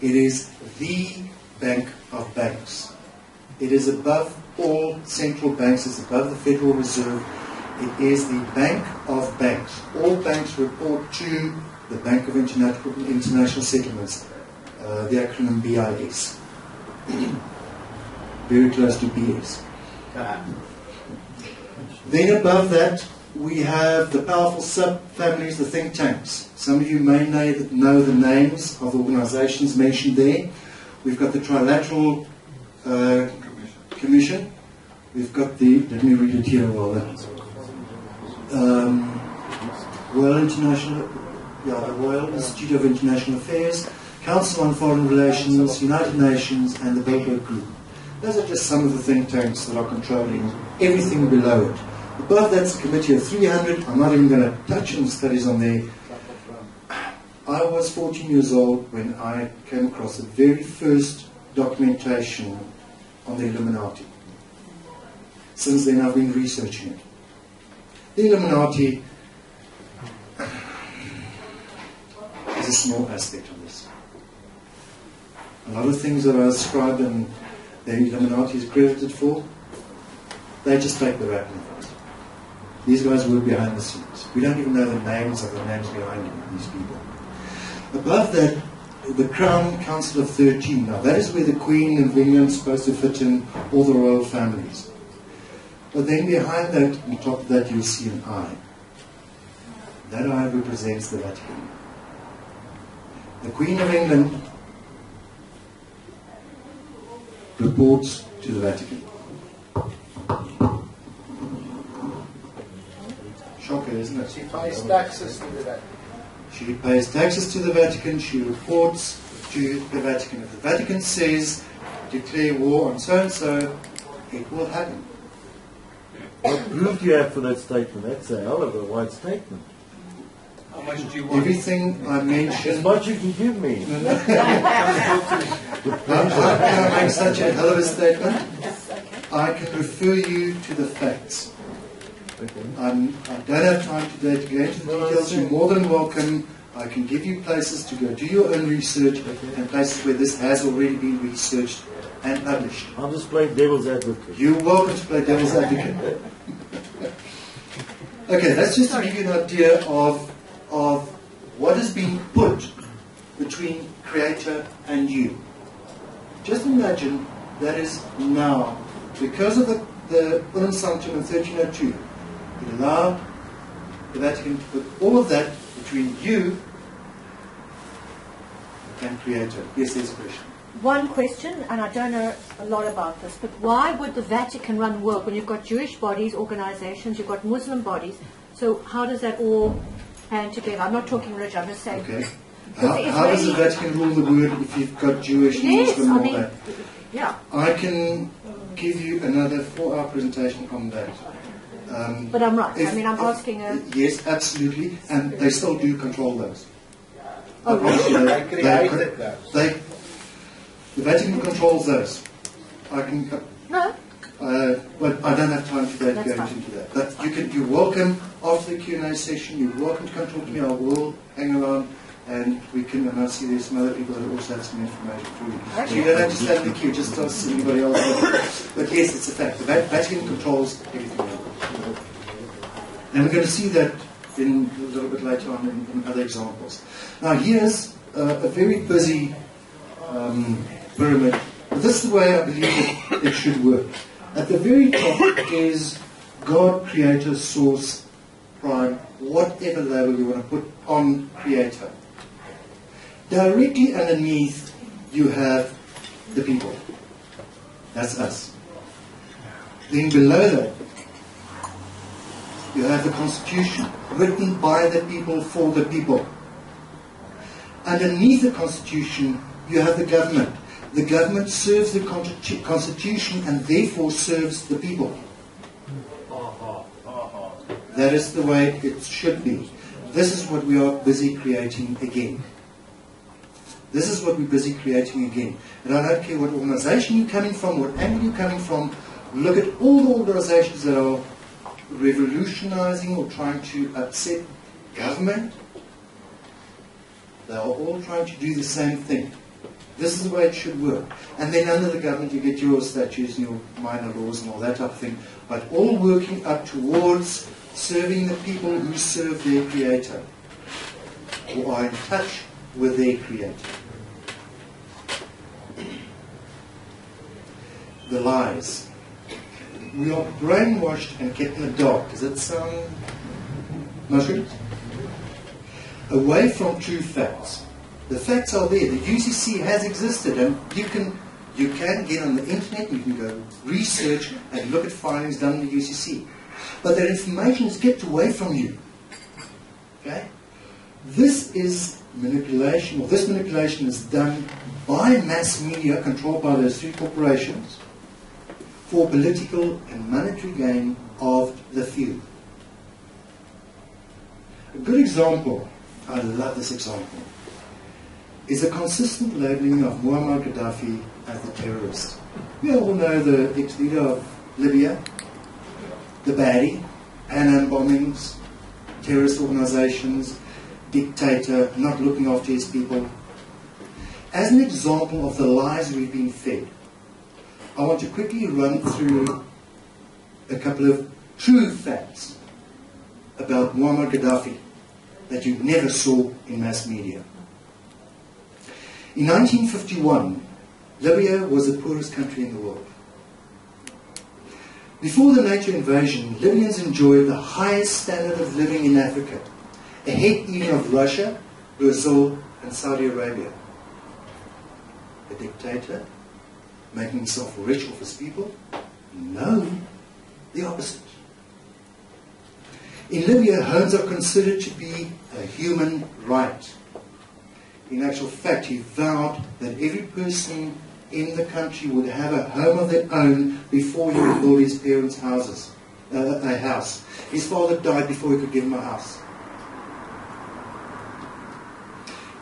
S3: It is the bank of banks. It is above all central banks. It's above the Federal Reserve. It is the bank of banks. All banks report to the Bank of International Settlements, the acronym BIS. Very close to BS. Then above that, we have the powerful sub-families, the think tanks. Some of you may know the names of the organizations mentioned there. We've got the Trilateral Commission. We've got the, let me read it here while the Royal Institute of International Affairs, Council on Foreign Relations, United Nations, and the Bilderberg Group. Those are just some of the think tanks that are controlling everything below it. Above that's a committee of 300. I'm not even going to touch on studies on there. I was 14 years old when I came across the very first documentation on the Illuminati. Since then I've been researching it. The Illuminati is a small aspect of this. A lot of things that are ascribed and the Illuminati is credited for, they just take the rap of it. These guys work behind the scenes. We don't even know the names of the names behind these people. Above that, the Crown Council of 13. Now that is where the Queen of England is supposed to fit in all the royal families. But then behind that, on top of that, you'll see an eye. That eye represents the Vatican. The Queen of England reports to the Vatican. Shocker, isn't it?
S7: She pays taxes to the Vatican.
S3: She pays taxes to the Vatican. She reports to the Vatican. If the Vatican says, declare war on so-and-so, it will happen.
S8: What proof do you have for that statement? That's a hell of a wide statement.
S2: How much do you want?
S3: Everything I mentioned.
S8: As much you can give me.
S3: How can I make such a hell of a statement? I can refer you to the facts. I don't have time today to go into the details. You're more than welcome. I can give you places to go do your own research and places where this has already been researched and published.
S8: I'll just play devil's advocate.
S3: You're welcome to play devil's advocate. Okay, that's just to give you an idea of what has been put between Creator and you. Just imagine that is now, because of the Unum Sanctum in 1302, it allowed the Vatican to put all of that between you and Creator. Yes, there's a question.
S12: One question, and I don't know a lot about this, but why would the Vatican run work when you've got Jewish bodies, organizations, you've got Muslim bodies? So how does that all hand together? I'm not talking religion, I'm just saying.
S3: Okay. How does the Vatican rule the world if you've got Jewish and Muslim and all that?
S12: Yeah.
S3: I can give you another 4-hour presentation on that.
S12: But I'm right. I'm asking
S3: yes, absolutely. And they still do control those.
S12: Oh, really?
S7: They created those.
S3: The Vatican controls those. I can...
S12: No.
S3: But I don't have time today to go into that. But you're welcome after the Q&A session. You're welcome to come talk to me. I will hang around, and we can. And I see there's some other people that also have some information for you. Okay. So you don't have to stand in the queue. Just ask anybody else. But yes, it's a fact. The Vatican controls everything. And we're going to see that in a little bit later on in other examples. Now here's a very busy pyramid. But this is the way I believe it should work. At the very top is God, Creator, Source, Prime, whatever label you want to put on Creator. Directly underneath you have the people. That's us. Then below that you have the Constitution, written by the people for the people. Underneath the Constitution you have the government. The government serves the Constitution and therefore serves the people. That is the way it should be. This is what we are busy creating again. This is what we're busy creating again. And I don't care what organization you're coming from, what angle you're coming from, Look at all the organizations that are revolutionizing or trying to upset government. They are all trying to do the same thing. This is the way it should work. And then under the government you get your statutes and your minor laws and all that type of thing, but all working up towards serving the people who serve their Creator, who are in touch with their Creator. The lies. We are brainwashed and kept in the dark. Does that sound mushrooms? Away from true facts. The facts are there. The UCC has existed, and you can get on the internet, you can go research and look at filings done in the UCC. But that information is kept away from you. Okay? This is manipulation, or this manipulation is done by mass media controlled by those three corporations for political and monetary gain of the few. A good example, I love this example, is a consistent labeling of Muammar Gaddafi as a terrorist. We all know the ex-leader of Libya, the baddie, Pan Am bombings, terrorist organizations, dictator, not looking after his people. As an example of the lies we've been fed, I want to quickly run through a couple of true facts about Muammar Gaddafi that you never saw in mass media. In 1951, Libya was the poorest country in the world. Before the NATO invasion, Libyans enjoyed the highest standard of living in Africa, ahead even of Russia, Brazil, and Saudi Arabia. A dictator making himself rich off his people? No, the opposite. In Libya, homes are considered to be a human right. In actual fact, he vowed that every person in the country would have a home of their own before he would build his parents' a house. His father died before he could give him a house.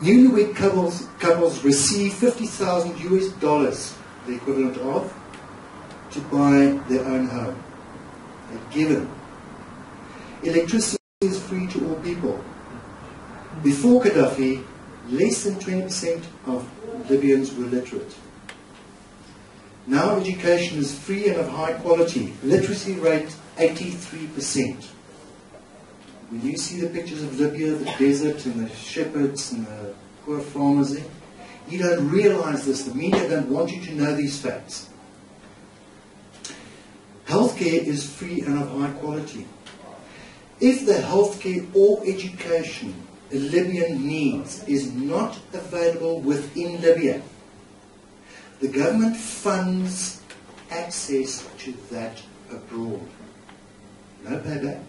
S3: Newlywed couples receive $50,000 US, the equivalent of, to buy their own home. They're given. Electricity is free to all people. Before Gaddafi, less than 20% of Libyans were literate. Now education is free and of high quality. Literacy rate 83%. When you see the pictures of Libya, the desert and the shepherds and the poor farmers there, you don't realize this. The media don't want you to know these facts. Healthcare is free and of high quality. If the healthcare or education a Libyan needs is not available within Libya, the government funds access to that abroad. No payback.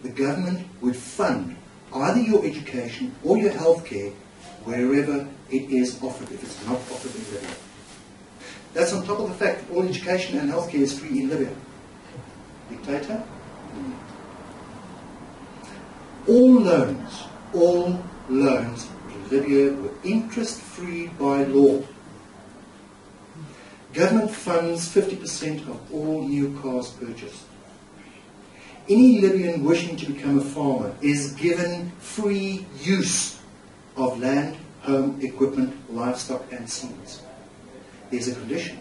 S3: The government would fund either your education or your healthcare wherever it is offered, if it's not offered in Libya. That's on top of the fact that all education and healthcare is free in Libya. Dictator? All loans to Libya were interest-free by law. Government funds 50% of all new cars purchased. Any Libyan wishing to become a farmer is given free use of land, home, equipment, livestock and seeds. There's a condition.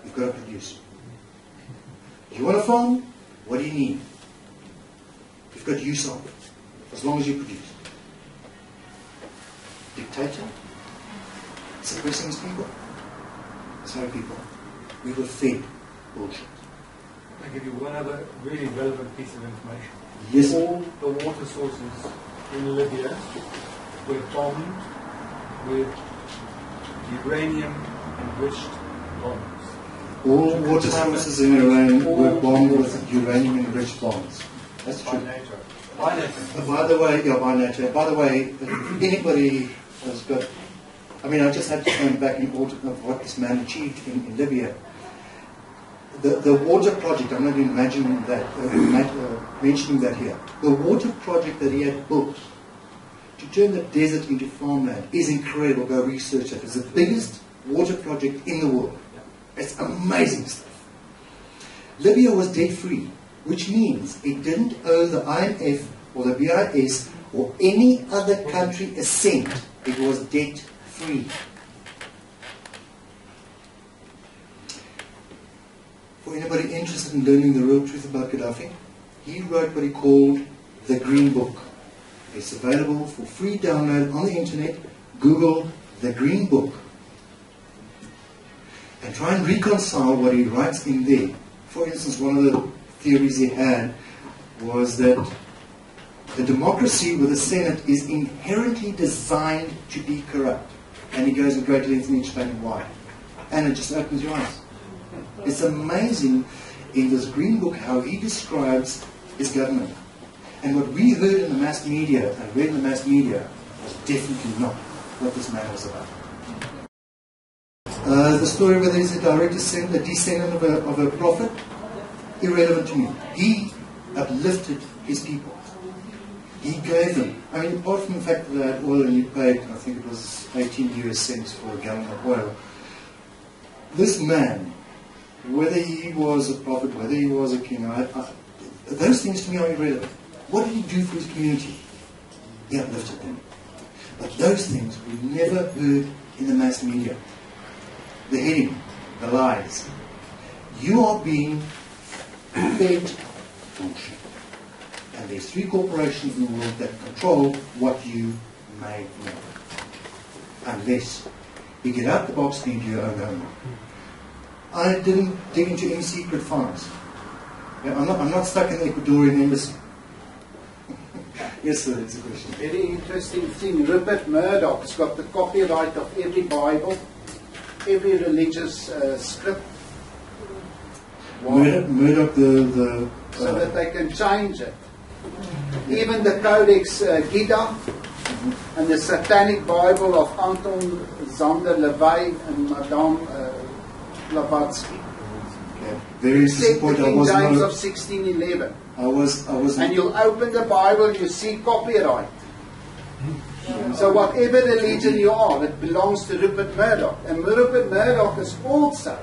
S3: You've got to produce. You want a farm? What do you need? You've got use of it, as long as you produce. Dictator? Suppressing his people. Sorry people. We were fed bullshit.
S11: I'll give you one other really relevant piece of information.
S3: Yes.
S11: All the water sources in Libya were bombed with uranium-enriched bombs.
S3: All water sources in Iran were bombed with uranium-enriched bombs. That's true.
S11: By NATO.
S3: By the way, yeah, by NATO. By the way, if anybody has got, I just had to turn back in order of what this man achieved in Libya. The water project, I'm not even mentioning that here. The water project that he had built to turn the desert into farmland is incredible. Go research it. It's the biggest water project in the world. It's amazing stuff. Libya was debt-free, which means it didn't owe the IMF or the BIS or any other country a cent. It was debt-free. For anybody interested in learning the real truth about Gaddafi, he wrote what he called the Green Book. It's available for free download on the internet. Google the Green Book. And try and reconcile what he writes in there. For instance, one of the theories he had was that the democracy with the Senate is inherently designed to be corrupt. And he goes in great length in explaining why. And it just opens your eyes. It's amazing in this Green Book how he describes his government. And what we heard in the mass media and read in the mass media was definitely not what this man was about. The story whether he's a direct descendant, a descendant of a prophet, irrelevant to me. He uplifted his people. He gave them. I mean, apart from the fact that they had oil and he paid, I think it was 18 US cents for a gallon of oil. This man, whether he was a prophet, whether he was a king, those things to me are irrelevant. What did he do for his community? He uplifted them. But those things we've never heard in the mass media. The heading, the lies. You are being fed bullshit. And there's 3 corporations in the world that control what you may know. Unless you get out the box and do your own homework. I didn't dig into any secret files. Yeah, I'm not stuck in the Ecuadorian embassy. Yes, sir, it's a question.
S7: Very interesting thing. Rupert Murdoch's got the copyright of every Bible, every religious script.
S3: Murdoch,
S7: so that they can change it. Even the Codex Gita and the Satanic Bible of Anton Zander Levy and Madame Blavatsky.
S3: Okay. Very disappointed.
S7: King James of 1611.
S3: I was.
S7: And you'll open the Bible, you see copyright. So whatever religion you are, it belongs to Rupert Murdoch. And Rupert Murdoch has also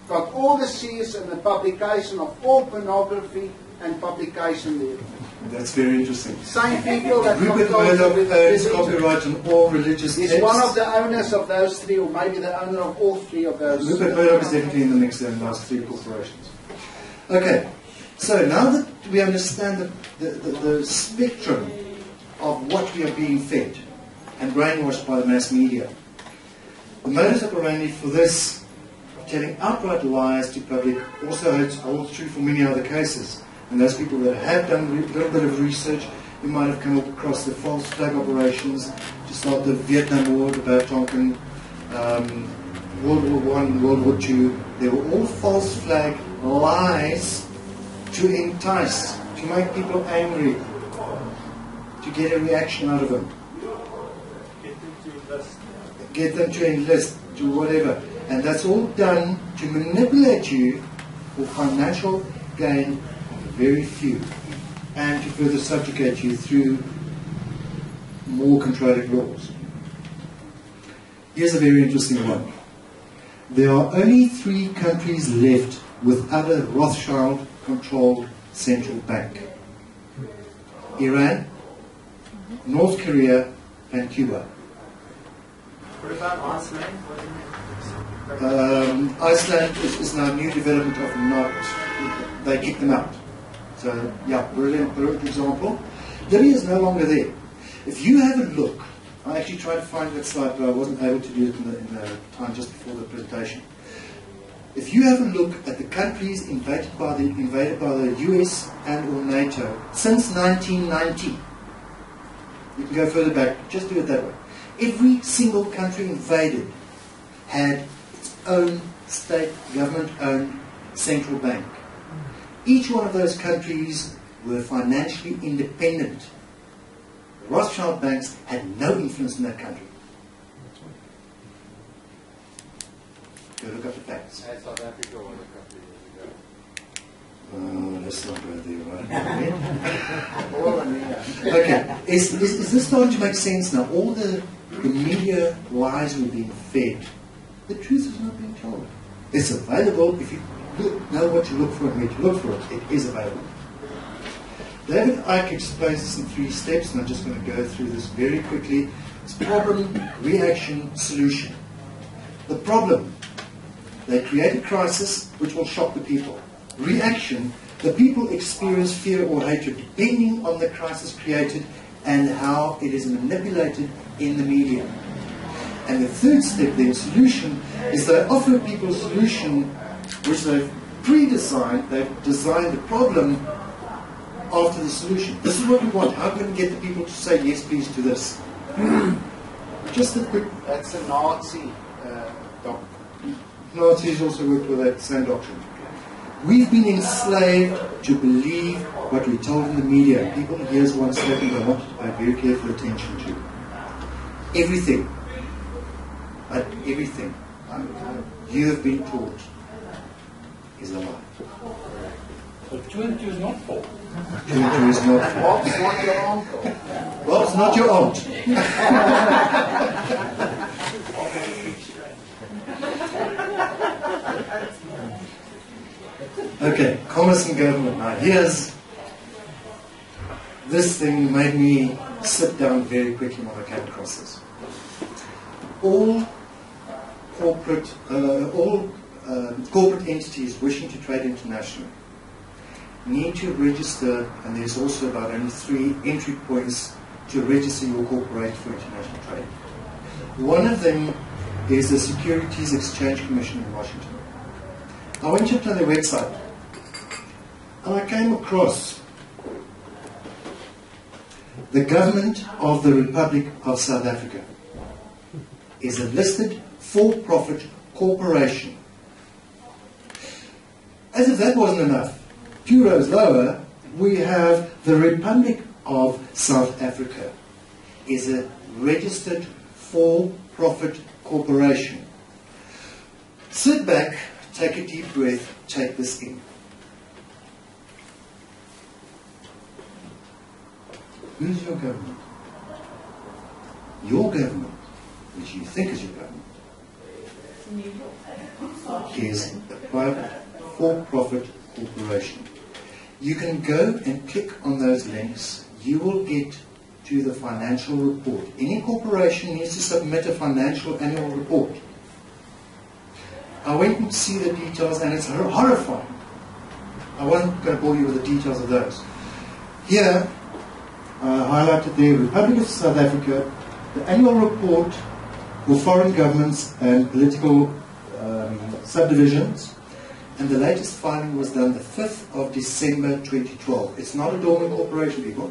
S7: got all the shares in the publication of all pornography and publication there.
S3: That's very interesting.
S7: Same people that
S3: Rupert Murdoch owns copyright on all religious texts.
S7: He's one of the owners of those 3, or maybe the owner of all 3 of those.
S3: Rupert Murdoch is definitely in the mix in the last 3 corporations. Okay, so now that we understand the spectrum of what we are being fed and brainwashed by the mass media, the modus operandi for this, telling outright lies to public, also holds true for many other cases. And those people that have done a little bit of research, you might have come across the false flag operations to start the Vietnam War, the Bao Tonkin, World War I, World War II. They were all false flag lies to entice, to make people angry, to get a reaction out of them. Get them to enlist, to whatever. And that's all done to manipulate you for financial gain of very few, and to further subjugate you through more controlling laws. Here's a very interesting one. There are only 3 countries left without a Rothschild-controlled central bank. Iran, North Korea, and Cuba.
S6: What about Iceland?
S3: Iceland is now a new development of not, they kicked them out. So, yeah, brilliant example. Libya is no longer there. If you have a look, I actually tried to find that slide, but I wasn't able to do it in the time just before the presentation. If you have a look at the countries invaded by the US and or NATO since 1990, you can go further back, just do it that way. Every single country invaded had its own state, government-owned central bank. Each one of those countries were financially independent. The Rothschild banks had no influence in that country. Go look up the facts.
S4: South Africa was a couple of years ago.
S3: Let's not go there, right? Okay, is this starting to make sense now? All the media lies we're being fed, the truth is not being told. It's available if you know what to look for and where to look for it. It is available. David Icke explains this in 3 steps, and I'm just going to go through this very quickly. It's problem, reaction, solution. The problem, they create a crisis which will shock the people. Reaction, the people experience fear or hatred depending on the crisis created and how it is manipulated in the media. And the third step then, solution, is they offer people a solution which they've pre-designed, they've designed the problem after the solution. This is what we want. How can we get the people to say yes please to this? Just a quick...
S7: That's a Nazi doctrine.
S3: Nazis also worked with that same doctrine. We've been enslaved to believe what we're told in the media. People, here's one statement I want you to pay very careful attention to. Everything, but everything you have been taught is a lie.
S11: So 2 and 2 is not 4.
S3: 2 and 2 is not 4.
S7: Bob's not your uncle.
S3: Bob's not your aunt. Okay, commerce and government. Now here's this thing made me sit down very quickly when I came across this. All corporate entities wishing to trade internationally need to register, and there's also about only 3 entry points to register your corporation for international trade. One of them is the Securities Exchange Commission in Washington. I went to their website and I came across the government of the Republic of South Africa is a listed for-profit corporation. As if that wasn't enough, 2 rows lower, we have the Republic of South Africa is a registered for-profit corporation. Sit back, take a deep breath, take this in. Who's your government? Your government, which you think is your government, is a private for-profit corporation. You can go and click on those links. You will get to the financial report. Any corporation needs to submit a financial annual report. I went and see the details, and it's horrifying. I wasn't going to bore you with the details of those. Here, highlighted there, Republic of South Africa, the annual report for foreign governments and political subdivisions, and the latest filing was done the 5th of December 2012. It's not a dormant corporation, people.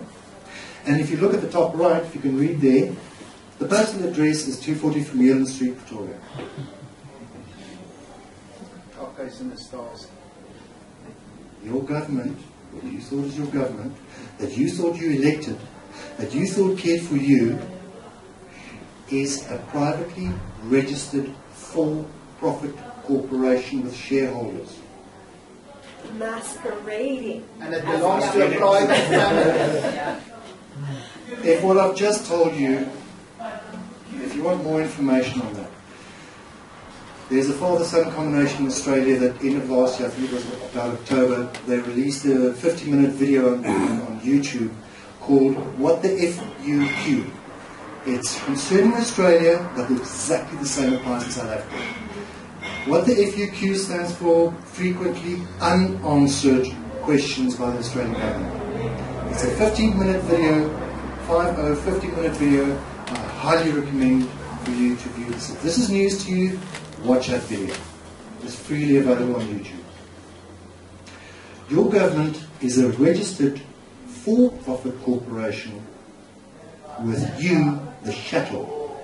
S3: And if you look at the top right, if you can read there, the postal address is 240 Vermeulen Street, Pretoria.
S7: Okay, in the stars.
S3: Your government, what you thought was your government, that you thought you elected, that you thought cared for you, is a privately registered for-profit corporation with shareholders.
S12: Masquerading.
S7: And it belongs to a private family.
S3: If what I've just told you, if you want more information on that, there's a father-son combination in Australia that end of last year, I think it was about October, they released a 50-minute video on YouTube called What the FUQ. It's concerning Australia, but exactly the same applies in South Africa. What the FUQ stands for, frequently unanswered questions by the Australian government. It's a 15-minute video, 50-minute video. I highly recommend for you to view this. If this is news to you, watch that video. It's freely available on YouTube. Your government is a registered for-profit corporation with you, the chattel,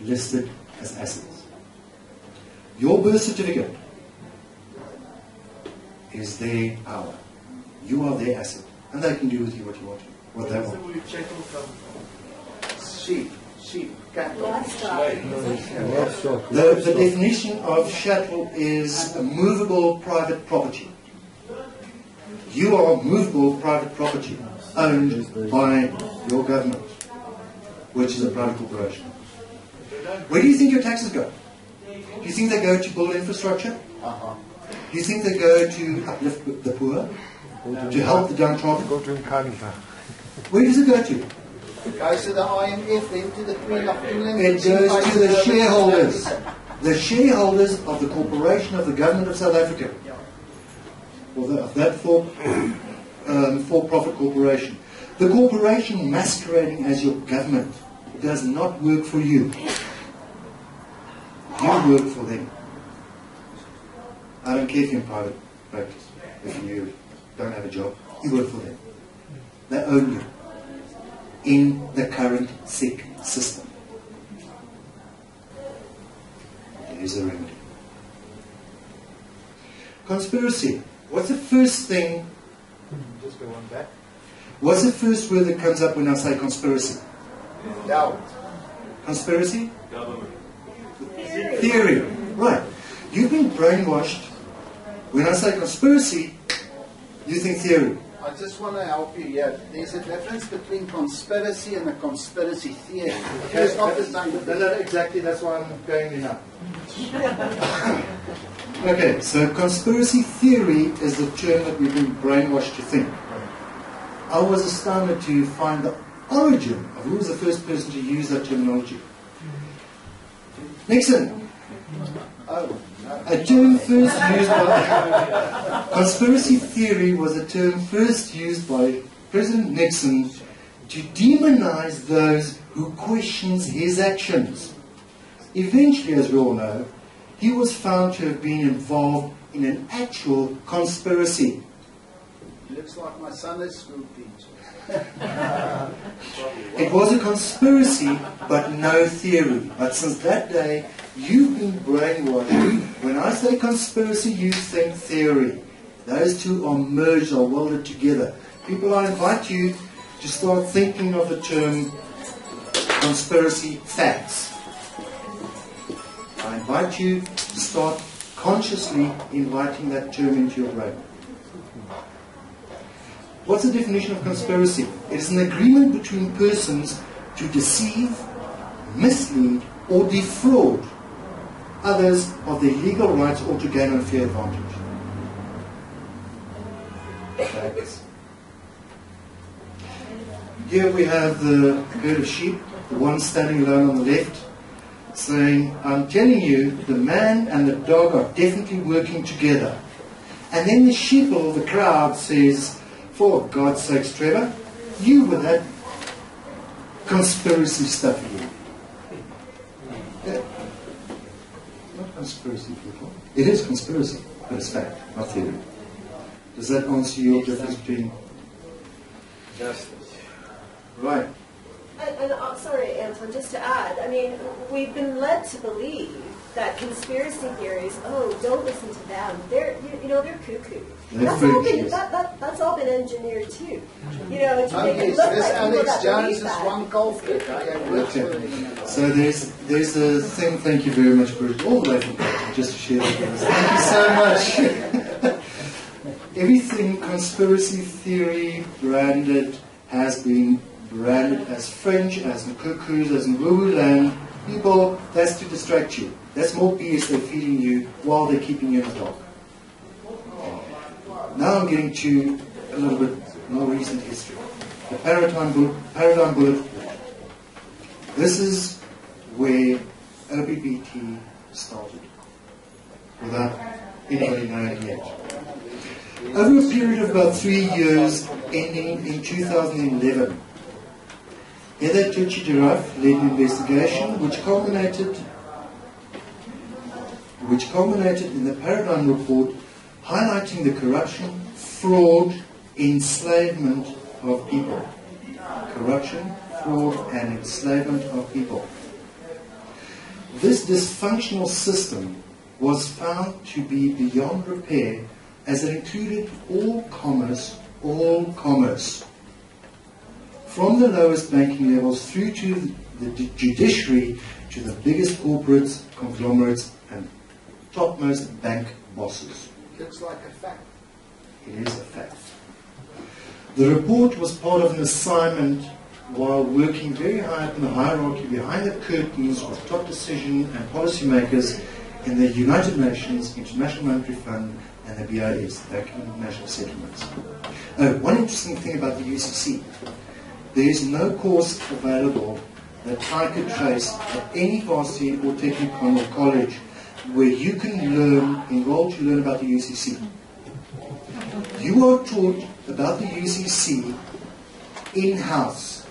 S3: listed as assets. Your birth certificate is their power. You are their asset. And they can do with you what you want to, what they want.
S7: Sheep, cattle.
S3: The definition of chattel is a movable private property. You are movable private property owned by your government, which is a private corporation. Where do you think your taxes go? Do you think they go to build infrastructure? Do you think they go to uplift the poor? To help the downtrodden?
S10: Go to Nkandla.
S3: Where does it go to?
S7: It goes to the IMF, then to the Queen of England.
S3: It goes to the shareholders. The shareholders of the corporation of the government of South Africa. Or of that for-profit corporation. The corporation masquerading as your government does not work for you. You work for them. I don't care if you're in private practice. If you don't have a job, you work for them. They own you in the current sick system. There is a remedy. Conspiracy. What's the first thing?
S7: Just go on back.
S3: What's the first word that comes up when I say conspiracy?
S7: Doubt.
S3: Conspiracy?
S6: Government.
S3: Theory. Right. You've been brainwashed. When I say conspiracy, you think theory.
S7: I just want to help you here. There's a difference between conspiracy and a conspiracy theory. It's not the same.
S3: No, exactly. That's why I'm going in now. Okay, so conspiracy theory is the term that we've been brainwashed to think. I was astounded to find the origin of who was the first person to use that terminology. Nixon. A term first used by... Conspiracy theory was a term first used by President Nixon to demonize those who questions his actions. Eventually, as we all know, he was found to have been involved in an actual conspiracy.
S7: Looks like my Sunday school teacher.
S3: It was a conspiracy, but no theory. But since that day, you've been brainwashed. When I say conspiracy, you think theory. Those two are merged, are welded together. People, I invite you to start thinking of the term conspiracy facts. I invite you to start consciously inviting that term into your brain. What's the definition of conspiracy? It is an agreement between persons to deceive, mislead, or defraud others of their legal rights or to gain unfair advantage. Facts. Here we have the herd of sheep, the one standing alone on the left, saying, I'm telling you, the man and the dog are definitely working together. And then the sheep or the crowd says, for God's sakes, Trevor, you with that conspiracy stuff again. Yeah. Not conspiracy, people. It is conspiracy, but it's fact, not theory. Does that answer your difference between...
S7: Justice.
S3: Right.
S13: And sorry, Anton, just to add, I mean, we've been led to believe that conspiracy theories, oh, don't listen to them. They're cuckoo. That's all been engineered too. To make it look like people that believe that.
S7: One culprit.
S3: Okay. So there's a thing. Thank you very much, Bruce. All the way from Britain, just to share that with us. Thank you so much. Everything conspiracy theory branded has been branded as French, as the cuckoos, as in woo-woo land. People, that's to distract you. That's more BS they're feeding you while they're keeping you in the dark. Now I'm getting to a little bit more recent history. The paradigm bullet. This is where OPPT started, without anybody knowing yet. Over a period of about 3 years, ending in 2011, Heather Tucci-Giraffe led an investigation which culminated in the Paradigm Report, highlighting the corruption, fraud, enslavement of people. Corruption, fraud, and enslavement of people. This dysfunctional system was found to be beyond repair, as it included all commerce, from the lowest banking levels through to the judiciary, to the biggest corporates, conglomerates, and topmost bank bosses.
S7: Looks like a fact.
S3: It is a fact. The report was part of an assignment while working very high up in the hierarchy behind the curtains with top decision and policymakers in the United Nations, International Monetary Fund, and the BIS, the Bank of International Settlements. One interesting thing about the UCC, there is no course available that I could trace at any varsity or technicon or college where you can enroll to learn about the UCC. You are taught about the UCC in-house.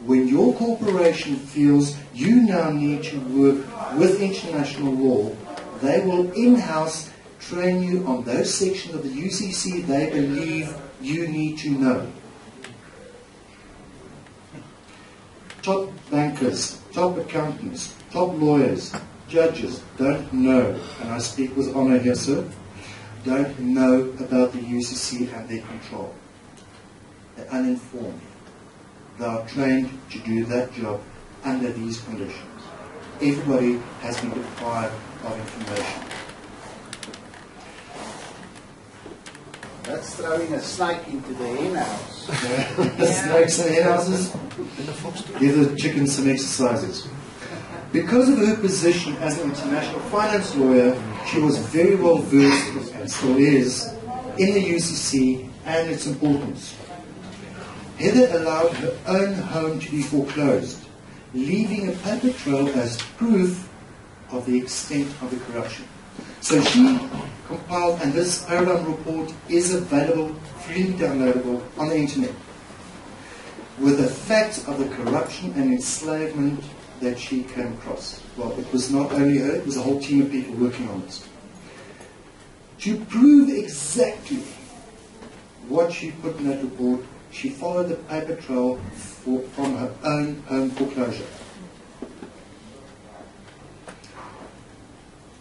S3: When your corporation feels you now need to work with international law, they will in-house train you on those sections of the UCC they believe you need to know. Top bankers, top accountants, top lawyers, judges don't know, and I speak with honour here, sir, don't know about the UCC and their control. They're uninformed. They are trained to do that job under these conditions. Everybody has been deprived of information.
S7: That's throwing a snake into the hen house.
S3: Snakes in hen houses? Give the chickens some exercises. Because of her position as an international finance lawyer, she was very well versed, and still is, in the UCC and its importance. Heather allowed her own home to be foreclosed, leaving a paper trail as proof of the extent of the corruption. So she compiled, and this paradigm report is available, freely downloadable on the internet, with the facts of the corruption and enslavement that she came across. Well, it was not only her, it was a whole team of people working on this. To prove exactly what she put in that report, she followed the paper trail from her own home foreclosure.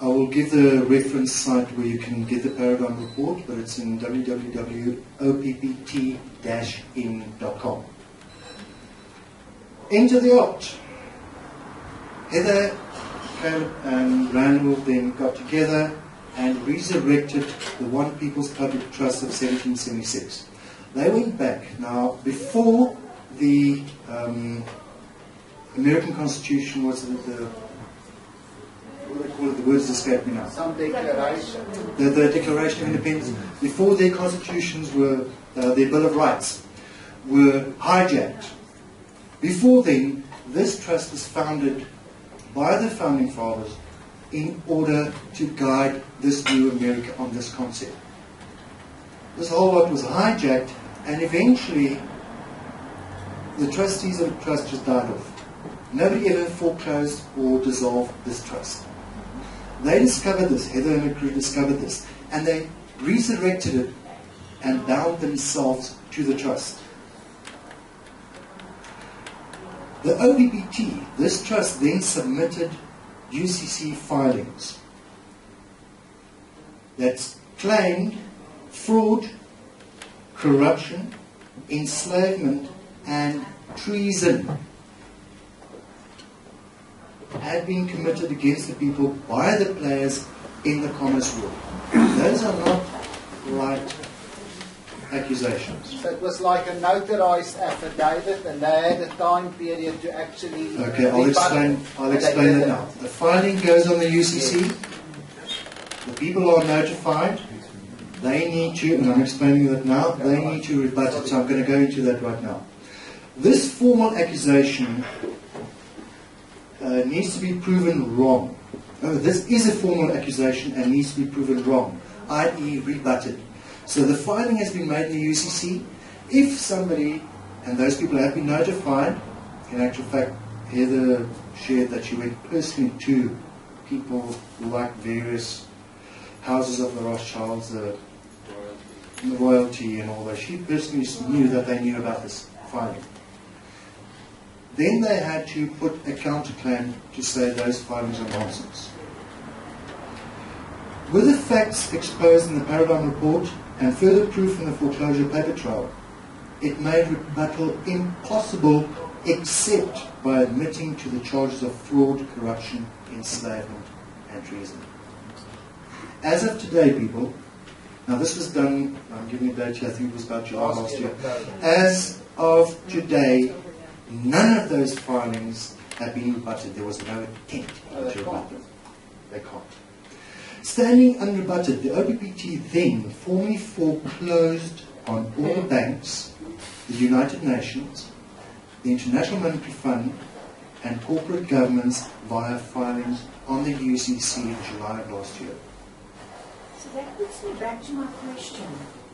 S3: I will give the reference site where you can get the paradigm report, but it's in www.OPPT-in.com. Enter the art. Heather, Caleb, and Randall then got together and resurrected the One People's Public Trust of 1776. They went back. Now, before the American Constitution was what do they call it? The words escape me now.
S7: Some declaration.
S3: The Declaration of Independence. Before their constitutions were, their Bill of Rights, were hijacked. Before then, this trust was founded by the Founding Fathers in order to guide this new America on this concept. This whole lot was hijacked, and eventually the trustees of the trust just died off. Nobody ever foreclosed or dissolved this trust. They discovered this, Heather and her crew discovered this, and they resurrected it and bound themselves to the trust. The OPPT, this trust, then submitted UCC filings that claimed fraud, corruption, enslavement, and treason had been committed against the people by the players in the commerce world. Those are not light accusations.
S7: So it was like a notarized affidavit, and they had a time period to actually...
S3: Okay, I'll explain that now. The filing goes on the UCC. The people are notified. They need to, and I'm explaining that now, they need to rebut it, so I'm going to go into that right now. This formal accusation needs to be proven wrong. This is a formal accusation and needs to be proven wrong, i.e. rebutted. So the filing has been made in the UCC. If somebody, and those people have been notified, in actual fact, Heather shared that she went personally to people like various houses of the Rothschilds, the royalty and all that. She personally knew that they knew about this filing. Then they had to put a counterclaim to say those filings are nonsense. With the facts exposed in the Paradigm Report and further proof in the foreclosure paper trail, it made rebuttal impossible except by admitting to the charges of fraud, corruption, enslavement, and treason. As of today, people, now this was done, I'm giving a date here, I think it was about July last year. As of today, none of those filings have been rebutted. There was no attempt to rebut them. They can't. Standing unrebutted, the OPPT then formally foreclosed on all the banks, the United Nations, the International Monetary Fund, and corporate governments via filings on the UCC in July of last year.
S9: So that puts me back to my question.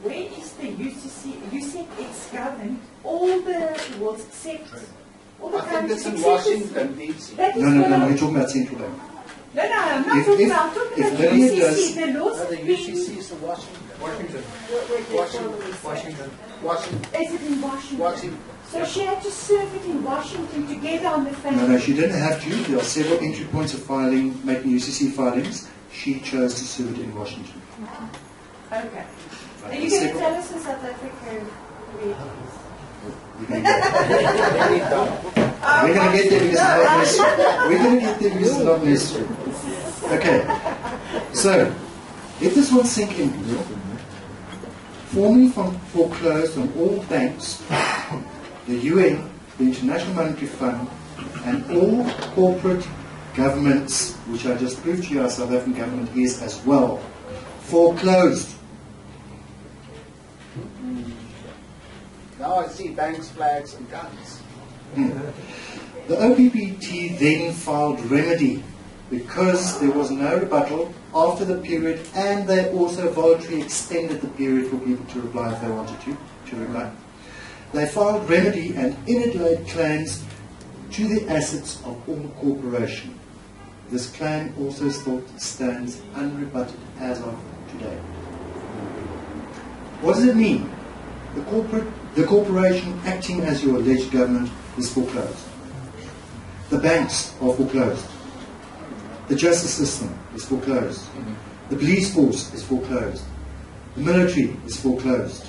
S9: Where is the UCC? You said it's governed all the world except all the
S7: I think it's in
S9: countries
S7: Washington, D.C.
S3: No, we're talking about central bank.
S9: No, I'm not talking about the UCC. The laws
S7: No, the
S9: have been...
S7: UCC is in Washington. Washington.
S9: Is it in Washington? So she had to serve it in Washington together on the family.
S3: No, she didn't have to. There are several entry points of filing, making UCC filings. She chose to serve it in Washington.
S9: Okay.
S13: Are you going to tell us in South Africa where it is?
S3: We're going to get there because it's not necessary. We're going to get there because it's not necessary. Okay. So, let this one sink in. Formally foreclosed on all banks, the UN, the International Monetary Fund, and all corporate governments, which I just proved to you our South African government is as well, foreclosed.
S7: Now I see banks, flags, and guns.
S3: The OPPT then filed remedy because there was no rebuttal after the period, and they also voluntarily extended the period for people to reply if they wanted to reply. They filed remedy and in it laid claims to the assets of all the corporation. This claim also still stands unrebutted as of today. What does it mean? The corporation acting as your alleged government is foreclosed. The banks are foreclosed. The justice system is foreclosed. The police force is foreclosed. The military is foreclosed.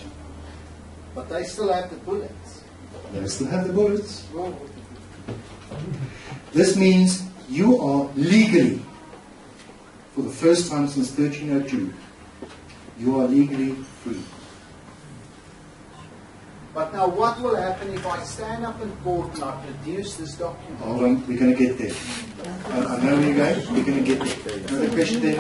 S7: But they still have the bullets.
S3: They still have the bullets. This means you are legally, for the first time since 1302, you are legally free.
S7: But now what will happen if I stand up in court and I produce this document?
S3: Hold on, we're going to get there. I know where you're going, we're going to get there. Another question there?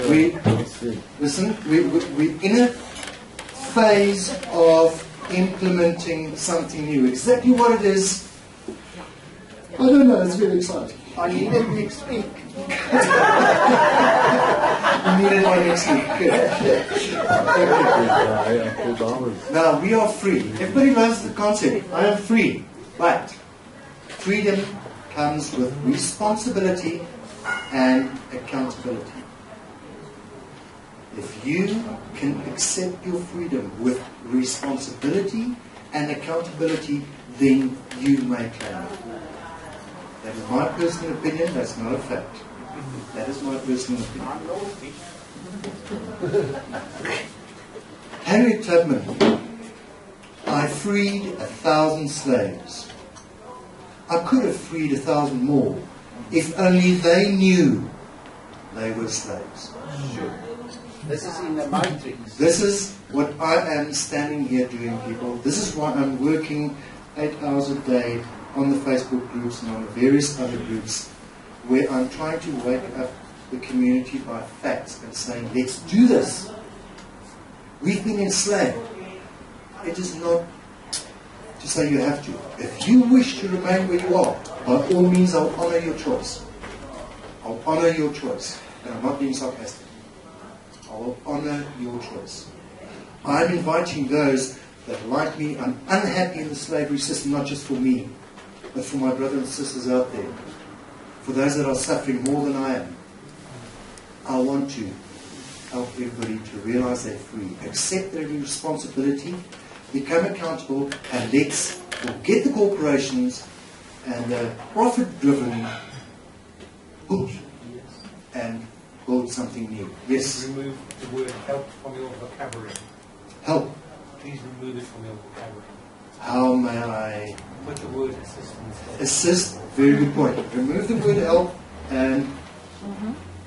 S3: Okay. Listen, we're in a phase of implementing something new. Exactly what it is, I don't know, it's very exciting.
S7: I need it next week.
S3: You need it by next week. Good. Now, we are free. Everybody loves the concept. I am free. But freedom comes with responsibility and accountability. If you can accept your freedom with responsibility and accountability, then you may claim it. That is my personal opinion, that's not a fact. That is my personal opinion. Henry Tubman, I freed 1,000 slaves. I could have freed 1,000 more if only they knew they were slaves.
S7: Sure. This is in the matrix.
S3: This is what I am standing here doing, people. This is why I'm working 8 hours a day on the Facebook groups and on the various other groups where I'm trying to wake up the community by facts and saying, let's do this. We've been enslaved. It is not to say you have to. If you wish to remain where you are, by all means I'll honor your choice. I'll honor your choice. And I'm not being sarcastic. I will honor your choice. I'm inviting those that, like me, are unhappy in the slavery system, not just for me, but for my brothers and sisters out there, for those that are suffering more than I am. I want to help everybody to realize they're free, accept their responsibility, become accountable, and let's forget the corporations and the profit-driven push and build something new. Yes?
S11: Remove the word help from your vocabulary.
S3: Help.
S11: Please remove it from your vocabulary.
S3: How may I?
S11: Put the word assistance there.
S3: Assist, very good point. Remove the word help and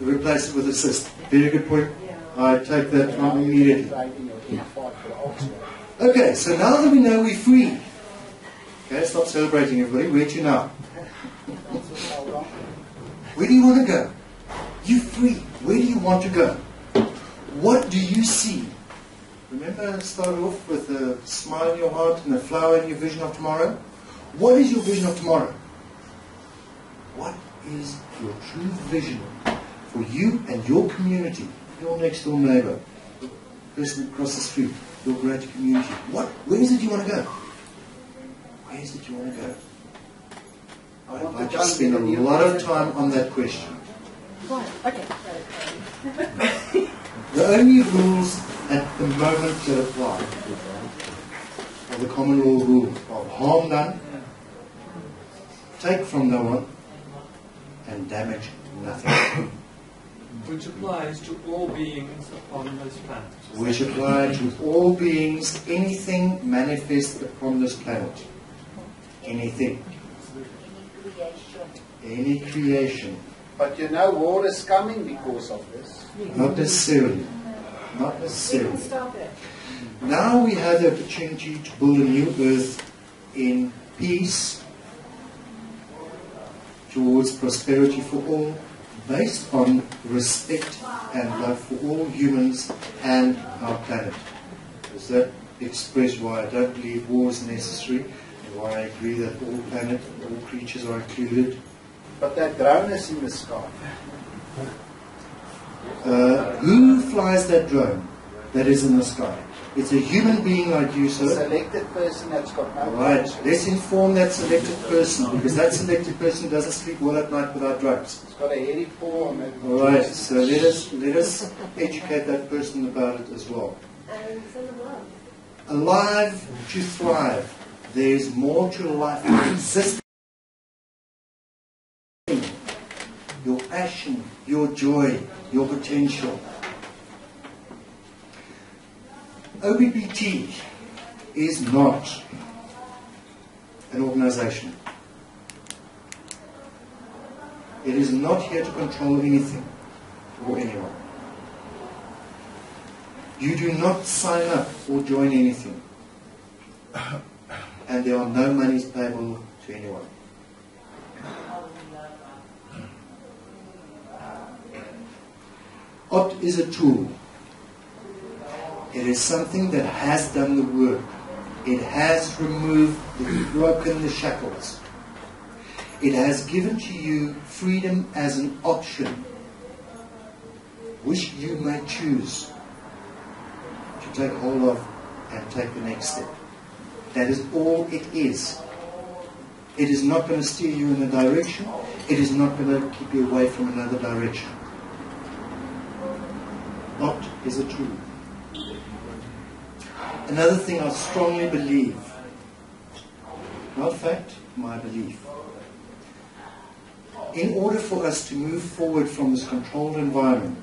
S3: replace it with assist. Very good point. I take that on immediately. Okay, so now that we know we're free, okay, stop celebrating everybody. Where to now? Where do you want to go? You're free. Where do you want to go? What do you see? Remember I started off with a smile in your heart and a flower in your vision of tomorrow? What is your vision of tomorrow? What is your true vision for you and your community, your next door neighbor, the person across the street, your greater community? Where is it you want to go? Where is it you want to go? I'd like to spend a lot of time on that question.
S12: Okay.
S3: The only rules at the moment that apply are the common law rule of harm done, take from no one, and damage nothing.
S11: Which applies to all beings upon this planet.
S3: Which apply to all beings, anything manifest upon this planet. Anything. Any creation.
S7: But you know war is coming because of this.
S3: Not necessarily. Not necessarily.
S13: Stop it.
S3: Now we have the opportunity to build a new earth in peace, towards prosperity for all, based on respect and love for all humans and our planet. Does that express why I don't believe war is necessary, and why I agree that all planet, all creatures are included?
S7: But that drone is in the sky.
S3: Who flies that drone that is in the sky? It's a human being like you, sir.
S7: A selected person that's got no...
S3: Right, let's inform that selected person, because that selected person doesn't sleep well at night without drugs.
S7: It's got a hairy paw on it.
S3: Alright, so let us educate that person about it as well.
S13: And send them love.
S3: Alive to thrive. There is more to life than existing. Your passion, your joy, your potential. OPPT is not an organization. It is not here to control anything or anyone. You do not sign up or join anything. And there are no monies payable to anyone. OPPT is a tool. It is something that has done the work. It has removed, broken the shackles. It has given to you freedom as an option, which you may choose to take hold of and take the next step. That is all it is. It is not going to steer you in a direction. It is not going to keep you away from another direction. OPPT is a tool. Another thing I strongly believe, not fact, my belief. In order for us to move forward from this controlled environment,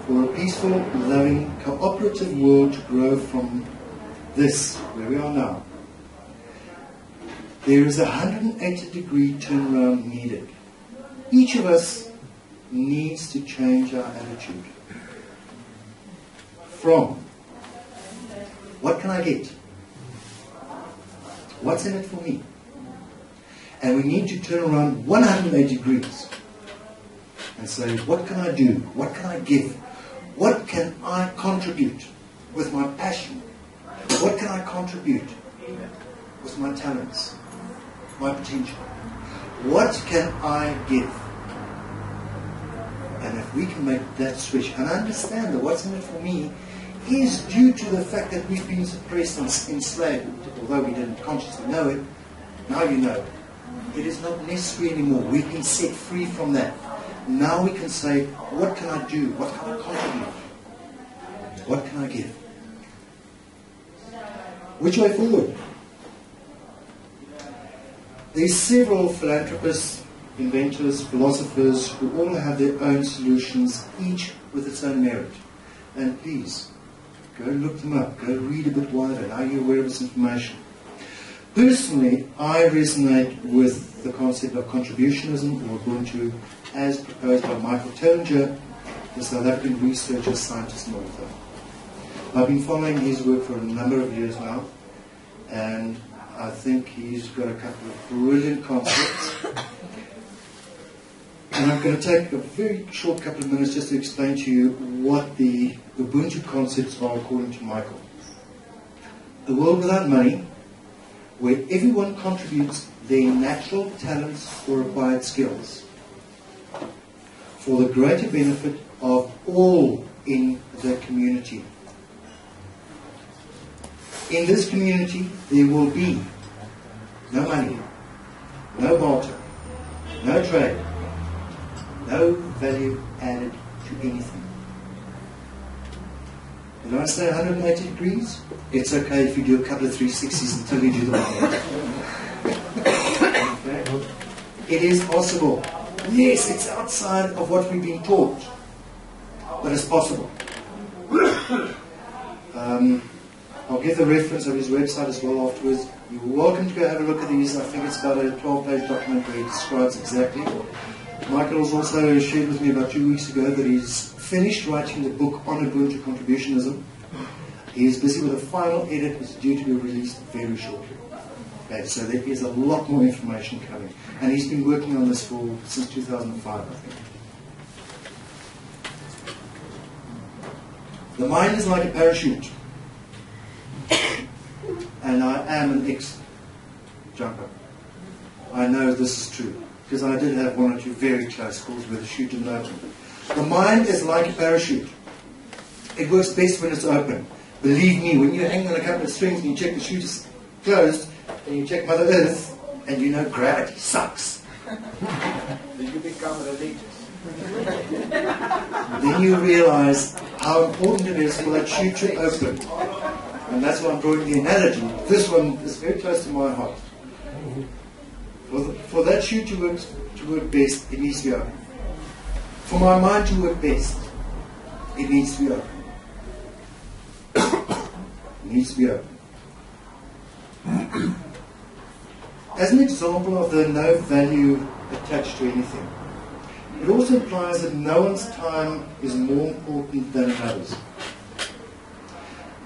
S3: for a peaceful, loving, cooperative world to grow from this, where we are now, there is a 180-degree turnaround needed. Each of us needs to change our attitude. From, what can I get? What's in it for me? And we need to turn around 180 degrees and say, what can I do? What can I give? What can I contribute with my passion? What can I contribute with my talents, my potential? What can I give? And if we can make that switch, and I understand that what's in it for me is due to the fact that we've been suppressed and enslaved, although we didn't consciously know it, now you know. It is not necessary anymore. We've been set free from that. Now we can say, what can I do? What can I contribute? What can I give? Which way forward? There's several philanthropists, inventors, philosophers who all have their own solutions, each with its own merit. And please, go look them up, go read a bit wider. Now you're aware of this information. Personally, I resonate with the concept of contributionism, or Ubuntu, as proposed by Michael Tellinger, the South African researcher, scientist, and author. I've been following his work for a number of years now, and I think he's got a couple of brilliant concepts. And I'm going to take a very short couple of minutes just to explain to you what the Ubuntu concepts are according to Michael. A world without money, where everyone contributes their natural talents or acquired skills for the greater benefit of all in the community. In this community, there will be no money, no barter, no trade, no value added to anything. Did I say 180 degrees? It's okay if you do a couple of 360s until you do the one. Okay. It is possible. Yes, it's outside of what we've been taught, but it's possible. I'll give the reference of his website as well afterwards. You're welcome to go have a look at these. I think it's about a 12-page document where he describes exactly. Michael has also shared with me about 2 weeks ago that he's finished writing the book on Ubuntu contributionism. He is busy with a final edit which is due to be released very shortly. Okay, so there is a lot more information coming. And he's been working on this since 2005, I think. The mind is like a parachute. And I am an ex-jumper. I know this is true, because I did have one or two very close calls where the chute didn't open. The mind is like a parachute. It works best when it's open. Believe me, when you're hanging on a couple of strings and you check the chute is closed, and you check Mother Earth, and you know gravity sucks.
S7: Then you become an elitist.
S3: Then you realize how important it is for that chute to open. And that's why I'm drawing the analogy. This one is very close to my heart. For that chute to work best, it needs to be open. For my mind to work best, it needs to be open. It needs to be open. As an example of the no value attached to anything, it also implies that no one's time is more important than another's.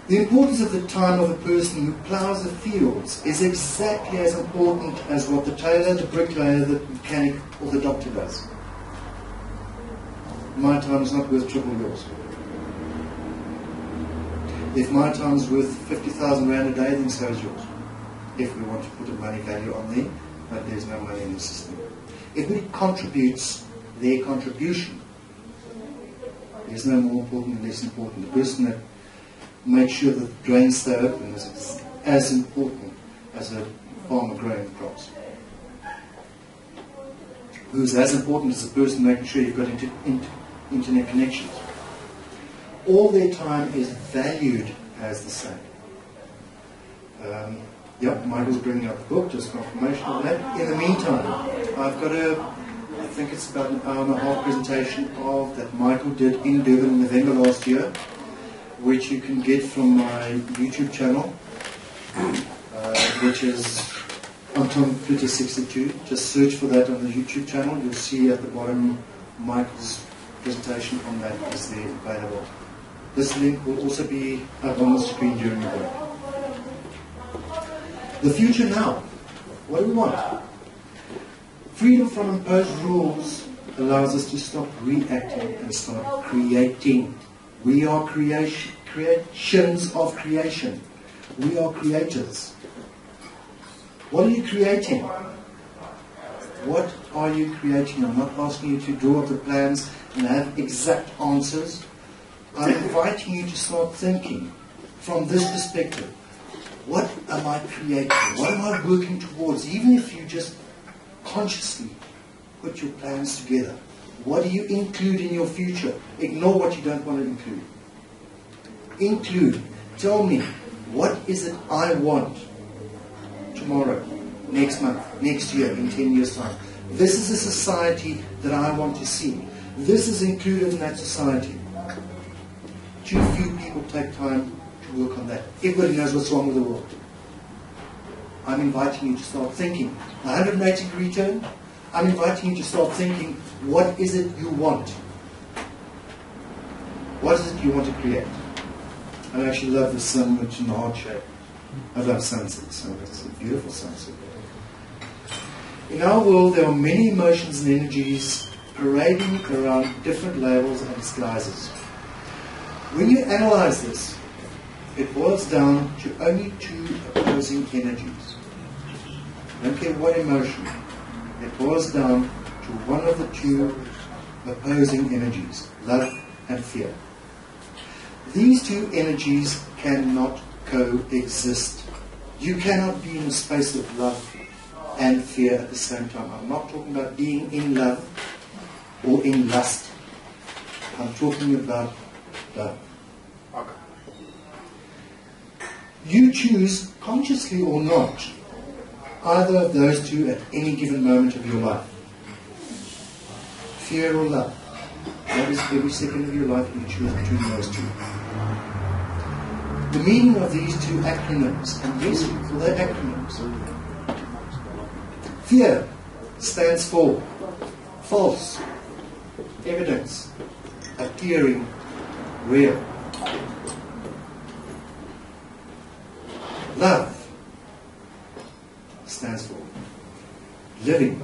S3: The importance of the time of the person who ploughs the fields is exactly as important as what the tailor, the bricklayer, the mechanic, or the doctor does. My time is not worth triple yours. If my time is worth 50,000 Rand a day, then so is yours. If we want to put a money value on there, but there's no money in the system. Everybody contributes their contribution. There's no more important and less important. The person that makes sure that the drains stay open is as important as a farmer growing crops. Who's as important as the person making sure you've got internet connections. All their time is valued as the same. Michael's bringing up the book, just confirmation of that. In the meantime, I've got I think it's about an hour and a half presentation that Michael did in Durban in November last year, which you can get from my YouTube channel, which is OPPT-SA. Just search for that on the YouTube channel. You'll see at the bottom Michael's presentation on that is there available. This link will also be up on the screen during the break. The future now. What do we want? Freedom from imposed rules allows us to stop reacting and start creating. We are creations of creation. We are creators. What are you creating? What are you creating? I'm not asking you to draw up the plans and have exact answers. I'm inviting you to start thinking from this perspective. What am I creating? What am I working towards? Even if you just consciously put your plans together. What do you include in your future? Ignore what you don't want to include. Include. Tell me, what is it I want tomorrow, next month, next year, in 10 years' time? This is a society that I want to see. This is included in that society. Too few people take time to work on that. Everybody knows what's wrong with the world. I'm inviting you to start thinking. 180-degree turn. I'm inviting you to start thinking, what is it you want? What is it you want to create? I actually love the sun, which in the heart shape. I love sunsets, so it's a beautiful sunset. In our world, there are many emotions and energies parading around different labels and disguises. When you analyze this, it boils down to only two opposing energies. I don't care what emotion. It boils down to one of the two opposing energies, love and fear. These two energies cannot coexist. You cannot be in a space of love and fear at the same time. I'm not talking about being in love or in lust. I'm talking about love. You choose, consciously or not, either of those two at any given moment of your life. Fear or love. That is, every second of your life you choose between those two. The meaning of these two acronyms, and yes, they're acronyms. Fear stands for false evidence appearing real. Love stands for living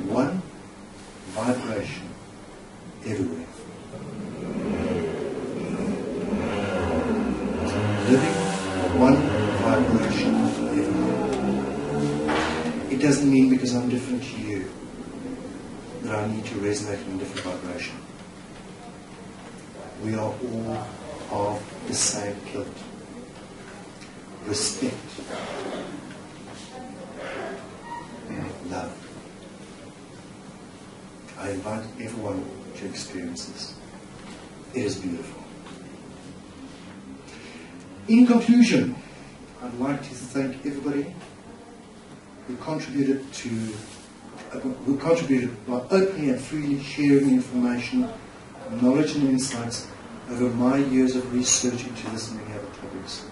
S3: one vibration everywhere. Living one vibration everywhere. It doesn't mean because I'm different to you that I need to resonate in a different vibration. We are all of the same kilt. Respect. Love. I invite everyone to experience this. It is beautiful. In conclusion, I'd like to thank everybody who contributed by openly and freely sharing information, knowledge and insights over my years of research into this and many other topics.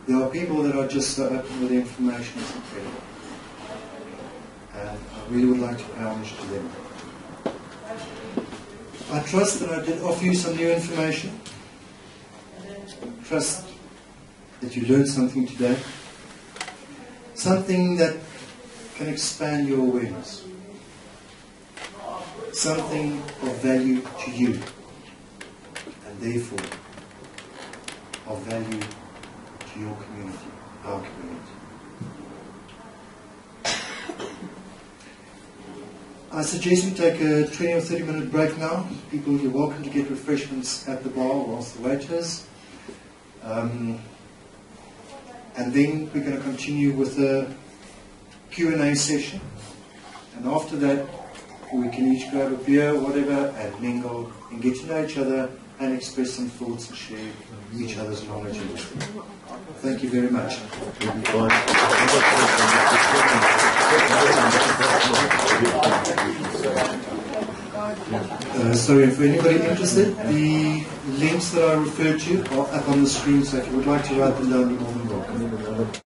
S3: There are people that are just so open with the information, it's incredible. And I really would like to pay homage to them. I trust that I did offer you some new information. Trust that you learned something today. Something that can expand your awareness. Something of value to you. And therefore, of value to your community, our community. I suggest we take a 20 or 30 minute break now. People, you're welcome to get refreshments at the bar whilst the waiters. And then we're going to continue with a Q&A session. And after that, we can each grab a beer or whatever and mingle and get to know each other and express some thoughts and share each other's knowledge and wisdom. Thank you very much. Sorry, for anybody interested, the links that I referred to are up on the screen, so if you would like to write them down, you're more than welcome.